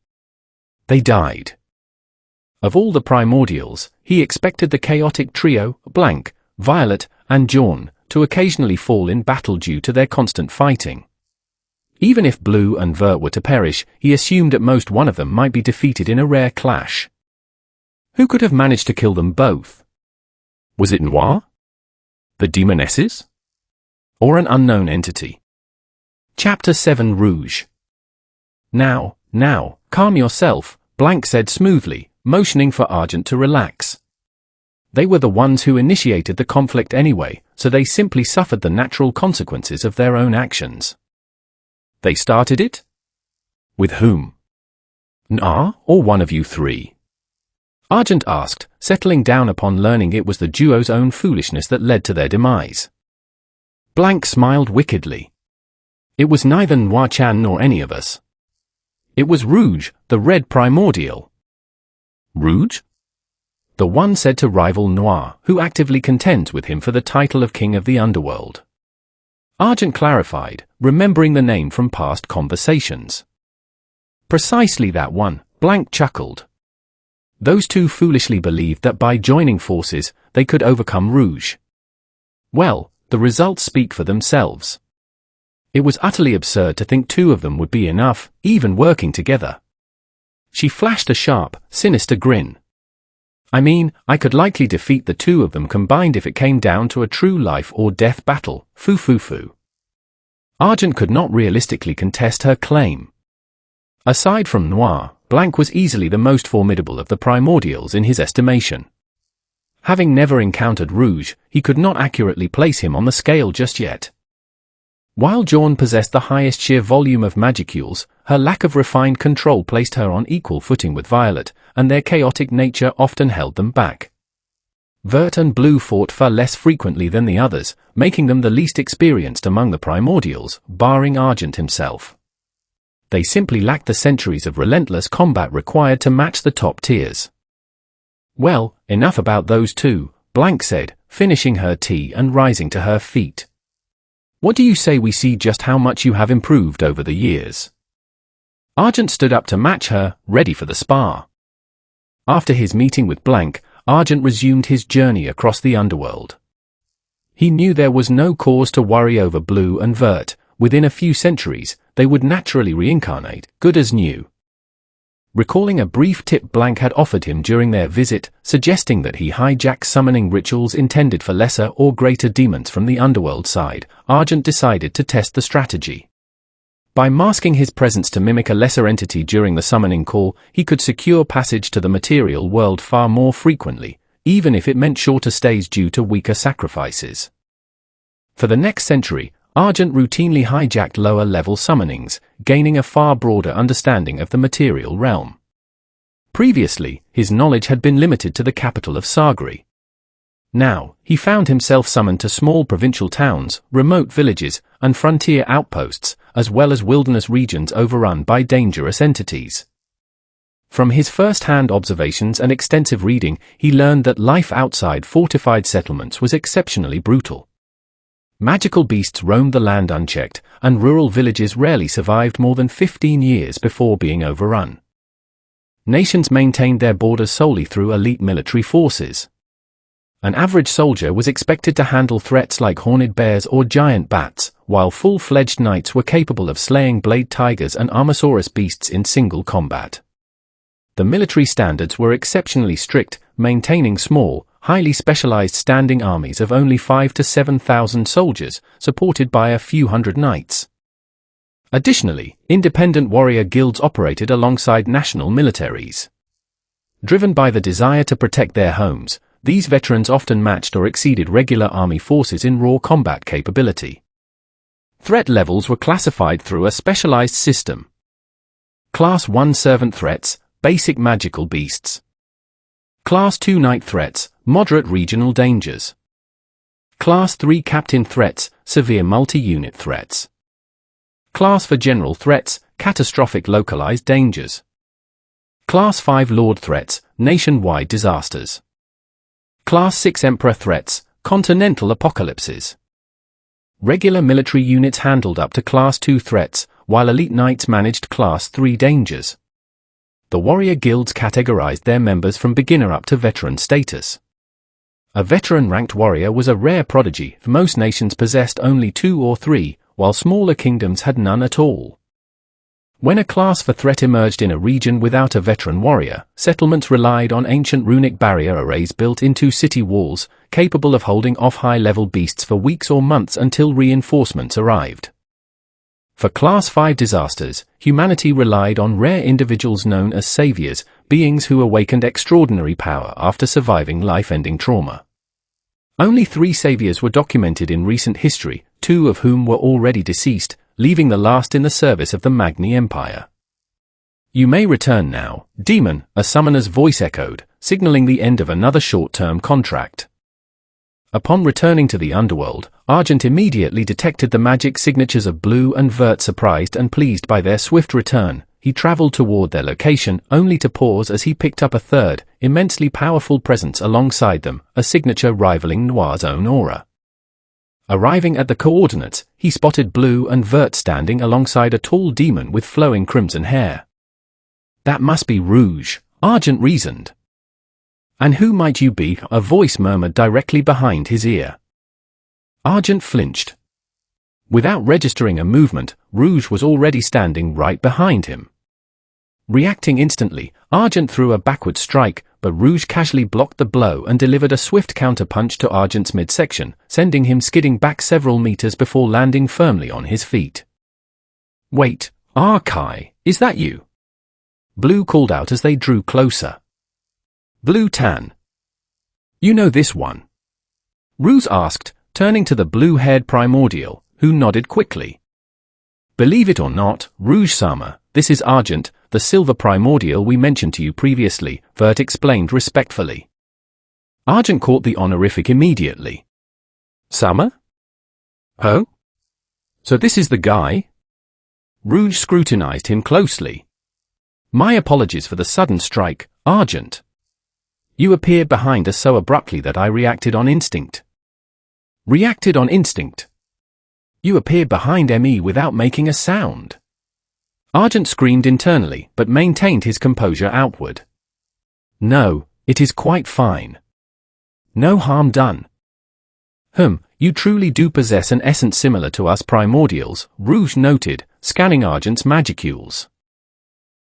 They died. Of all the primordials, he expected the chaotic trio, Blank, Violet, and Jaune, to occasionally fall in battle due to their constant fighting. Even if Blue and Vert were to perish, he assumed at most one of them might be defeated in a rare clash. Who could have managed to kill them both? Was it Noir? The Demonesses? Or an unknown entity? Chapter 7 Rouge. Now, calm yourself," Blank said smoothly, motioning for Argent to relax. They were the ones who initiated the conflict anyway, so they simply suffered the natural consequences of their own actions. "They started it? With whom? Noir, or one of you three?" Argent asked, settling down upon learning it was the duo's own foolishness that led to their demise. Blank smiled wickedly. It was neither Noir-chan nor any of us. It was Rouge, the Red Primordial. Rouge? The one said to rival Noir, who actively contends with him for the title of King of the Underworld. Argent clarified, remembering the name from past conversations. Precisely that one, Blank chuckled. Those two foolishly believed that by joining forces, they could overcome Rouge. Well, the results speak for themselves. It was utterly absurd to think two of them would be enough, even working together. She flashed a sharp, sinister grin. I mean, I could likely defeat the two of them combined if it came down to a true life or death battle, foo. Argent could not realistically contest her claim. Aside from Noir, Blank was easily the most formidable of the Primordials in his estimation. Having never encountered Rouge, he could not accurately place him on the scale just yet. While Jaune possessed the highest sheer volume of magicules, her lack of refined control placed her on equal footing with Violet, and their chaotic nature often held them back. Vert and Blue fought far less frequently than the others, making them the least experienced among the Primordials, barring Argent himself. They simply lacked the centuries of relentless combat required to match the top tiers. Well, enough about those two, Blank said, finishing her tea and rising to her feet. What do you say we see just how much you have improved over the years? Argent stood up to match her, ready for the spar. After his meeting with Blank, Argent resumed his journey across the underworld. He knew there was no cause to worry over Blue and Vert. Within a few centuries, they would naturally reincarnate, good as new. Recalling a brief tip Blank had offered him during their visit, suggesting that he hijack summoning rituals intended for lesser or greater demons from the underworld side, Argent decided to test the strategy. By masking his presence to mimic a lesser entity during the summoning call, he could secure passage to the material world far more frequently, even if it meant shorter stays due to weaker sacrifices. For the next century, Argent routinely hijacked lower-level summonings, gaining a far broader understanding of the material realm. Previously, his knowledge had been limited to the capital of Sagri. Now, he found himself summoned to small provincial towns, remote villages, and frontier outposts, as well as wilderness regions overrun by dangerous entities. From his first-hand observations and extensive reading, he learned that life outside fortified settlements was exceptionally brutal. Magical beasts roamed the land unchecked, and rural villages rarely survived more than 15 years before being overrun. Nations maintained their borders solely through elite military forces. An average soldier was expected to handle threats like horned bears or giant bats, while full-fledged knights were capable of slaying blade tigers and armosaurus beasts in single combat. The military standards were exceptionally strict, maintaining small, highly specialized standing armies of only 5,000 to 7,000 soldiers, supported by a few hundred knights. Additionally, independent warrior guilds operated alongside national militaries. Driven by the desire to protect their homes, these veterans often matched or exceeded regular army forces in raw combat capability. Threat levels were classified through a specialized system. Class 1 Servant Threats, Basic Magical Beasts. Class 2 Knight Threats, Moderate Regional Dangers. Class 3 Captain Threats, Severe Multi-Unit Threats. Class 4 General Threats, Catastrophic Localized Dangers. Class 5 Lord Threats, Nationwide Disasters. Class 6 Emperor Threats, Continental Apocalypses. Regular military units handled up to Class 2 threats, while elite knights managed Class 3 dangers. The warrior guilds categorized their members from beginner up to veteran status. A veteran-ranked warrior was a rare prodigy. Most nations possessed only 2 or 3, while smaller kingdoms had none at all. When a class 4 threat emerged in a region without a veteran warrior, settlements relied on ancient runic barrier arrays built into city walls, capable of holding off high-level beasts for weeks or months until reinforcements arrived. For Class 5 disasters, humanity relied on rare individuals known as saviors, beings who awakened extraordinary power after surviving life-ending trauma. Only 3 saviors were documented in recent history, 2 of whom were already deceased, leaving the last in the service of the Magni Empire. "You may return now, demon," a summoner's voice echoed, signaling the end of another short-term contract. Upon returning to the underworld, Argent immediately detected the magic signatures of Blue and Vert. Surprised and pleased by their swift return, he traveled toward their location, only to pause as he picked up a third, immensely powerful presence alongside them, a signature rivaling Noir's own aura. Arriving at the coordinates, he spotted Blue and Vert standing alongside a tall demon with flowing crimson hair. That must be Rouge, Argent reasoned. And who might you be? A voice murmured directly behind his ear. Argent flinched. Without registering a movement, Rouge was already standing right behind him. Reacting instantly, Argent threw a backward strike, but Rouge casually blocked the blow and delivered a swift counterpunch to Argent's midsection, sending him skidding back several meters before landing firmly on his feet. "Wait, Arkai, is that you?" Blue called out as they drew closer. "Blue Tan. You know this one?" Rouge asked, turning to the blue-haired Primordial, who nodded quickly. "Believe it or not, Rouge-sama, this is Argent, the Silver Primordial we mentioned to you previously," Vert explained respectfully. Argent caught the honorific immediately. "Sama? Oh? So this is the guy?" Rouge scrutinized him closely. "My apologies for the sudden strike, Argent. You appeared behind us so abruptly that I reacted on instinct." "Reacted on instinct? You appeared behind me without making a sound." Argent screamed internally, but maintained his composure outward. "No, it is quite fine. No harm done." You truly do possess an essence similar to us primordials," Rouge noted, scanning Argent's magicules.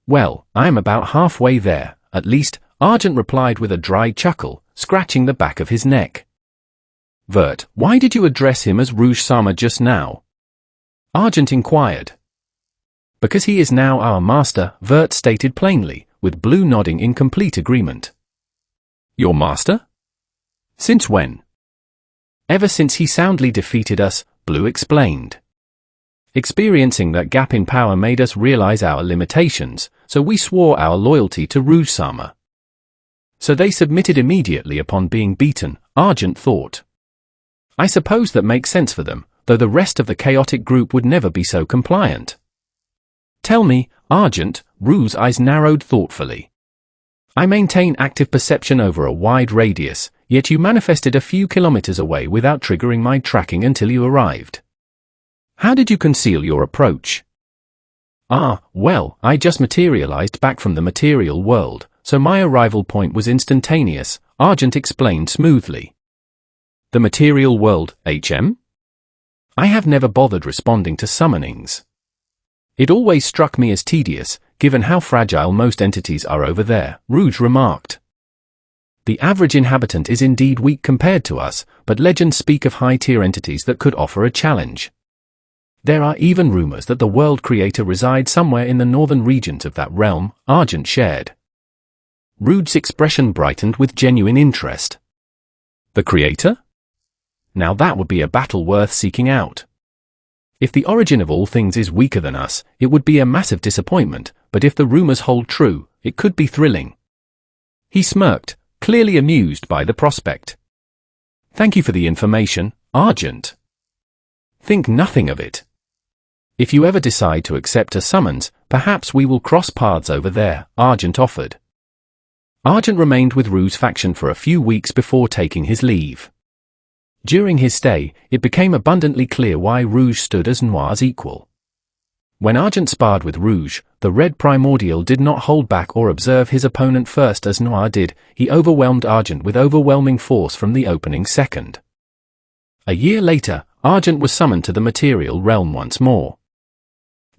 "Well, I am about halfway there, at least," Argent replied with a dry chuckle, scratching the back of his neck. "Vert, why did you address him as Rouge-sama just now?" Argent inquired. "Because he is now our master," Vert stated plainly, with Blue nodding in complete agreement. "Your master? Since when?" "Ever since he soundly defeated us," Blue explained. "Experiencing that gap in power made us realize our limitations, so we swore our loyalty to Rouge-sama. So they submitted immediately upon being beaten," Argent thought. "I suppose that makes sense for them, though the rest of the chaotic group would never be so compliant." "Tell me, Argent," Rouge's eyes narrowed thoughtfully. "I maintain active perception over a wide radius, yet you manifested a few kilometers away without triggering my tracking until you arrived. How did you conceal your approach?" Well, I just materialized back from the material world, so my arrival point was instantaneous," Argent explained smoothly. "The material world, HM? I have never bothered responding to summonings. It always struck me as tedious, given how fragile most entities are over there," Rouge remarked. "The average inhabitant is indeed weak compared to us, but legends speak of high-tier entities that could offer a challenge. There are even rumors that the world creator resides somewhere in the northern regions of that realm," Argent shared. Rouge's expression brightened with genuine interest. "The creator? Now that would be a battle worth seeking out. If the origin of all things is weaker than us, it would be a massive disappointment, but if the rumors hold true, it could be thrilling." He smirked, clearly amused by the prospect. "Thank you for the information, Argent." "Think nothing of it. If you ever decide to accept a summons, perhaps we will cross paths over there," Argent offered. Argent remained with Rouge's faction for a few weeks before taking his leave. During his stay, it became abundantly clear why Rouge stood as Noir's equal. When Argent sparred with Rouge, the Red Primordial did not hold back or observe his opponent first as Noir did. He overwhelmed Argent with overwhelming force from the opening second. A year later, Argent was summoned to the material realm once more.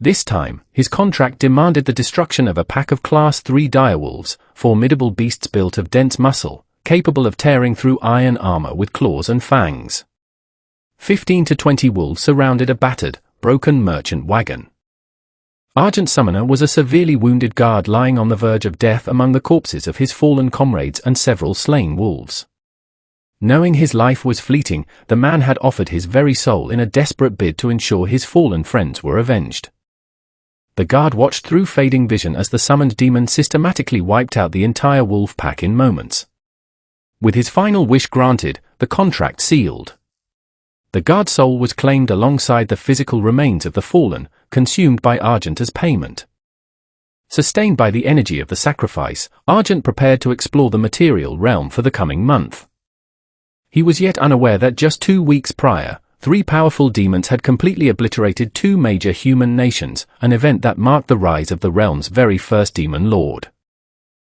This time, his contract demanded the destruction of a pack of Class 3 direwolves, formidable beasts built of dense muscle, capable of tearing through iron armor with claws and fangs. 15 to 20 wolves surrounded a battered, broken merchant wagon. Argent's summoner was a severely wounded guard lying on the verge of death among the corpses of his fallen comrades and several slain wolves. Knowing his life was fleeting, the man had offered his very soul in a desperate bid to ensure his fallen friends were avenged. The guard watched through fading vision as the summoned demon systematically wiped out the entire wolf pack in moments. With his final wish granted, the contract sealed. The guard soul was claimed alongside the physical remains of the fallen, consumed by Argent as payment. Sustained by the energy of the sacrifice, Argent prepared to explore the material realm for the coming month. He was yet unaware that just 2 weeks prior, 3 powerful demons had completely obliterated 2 major human nations, an event that marked the rise of the realm's very first demon lord.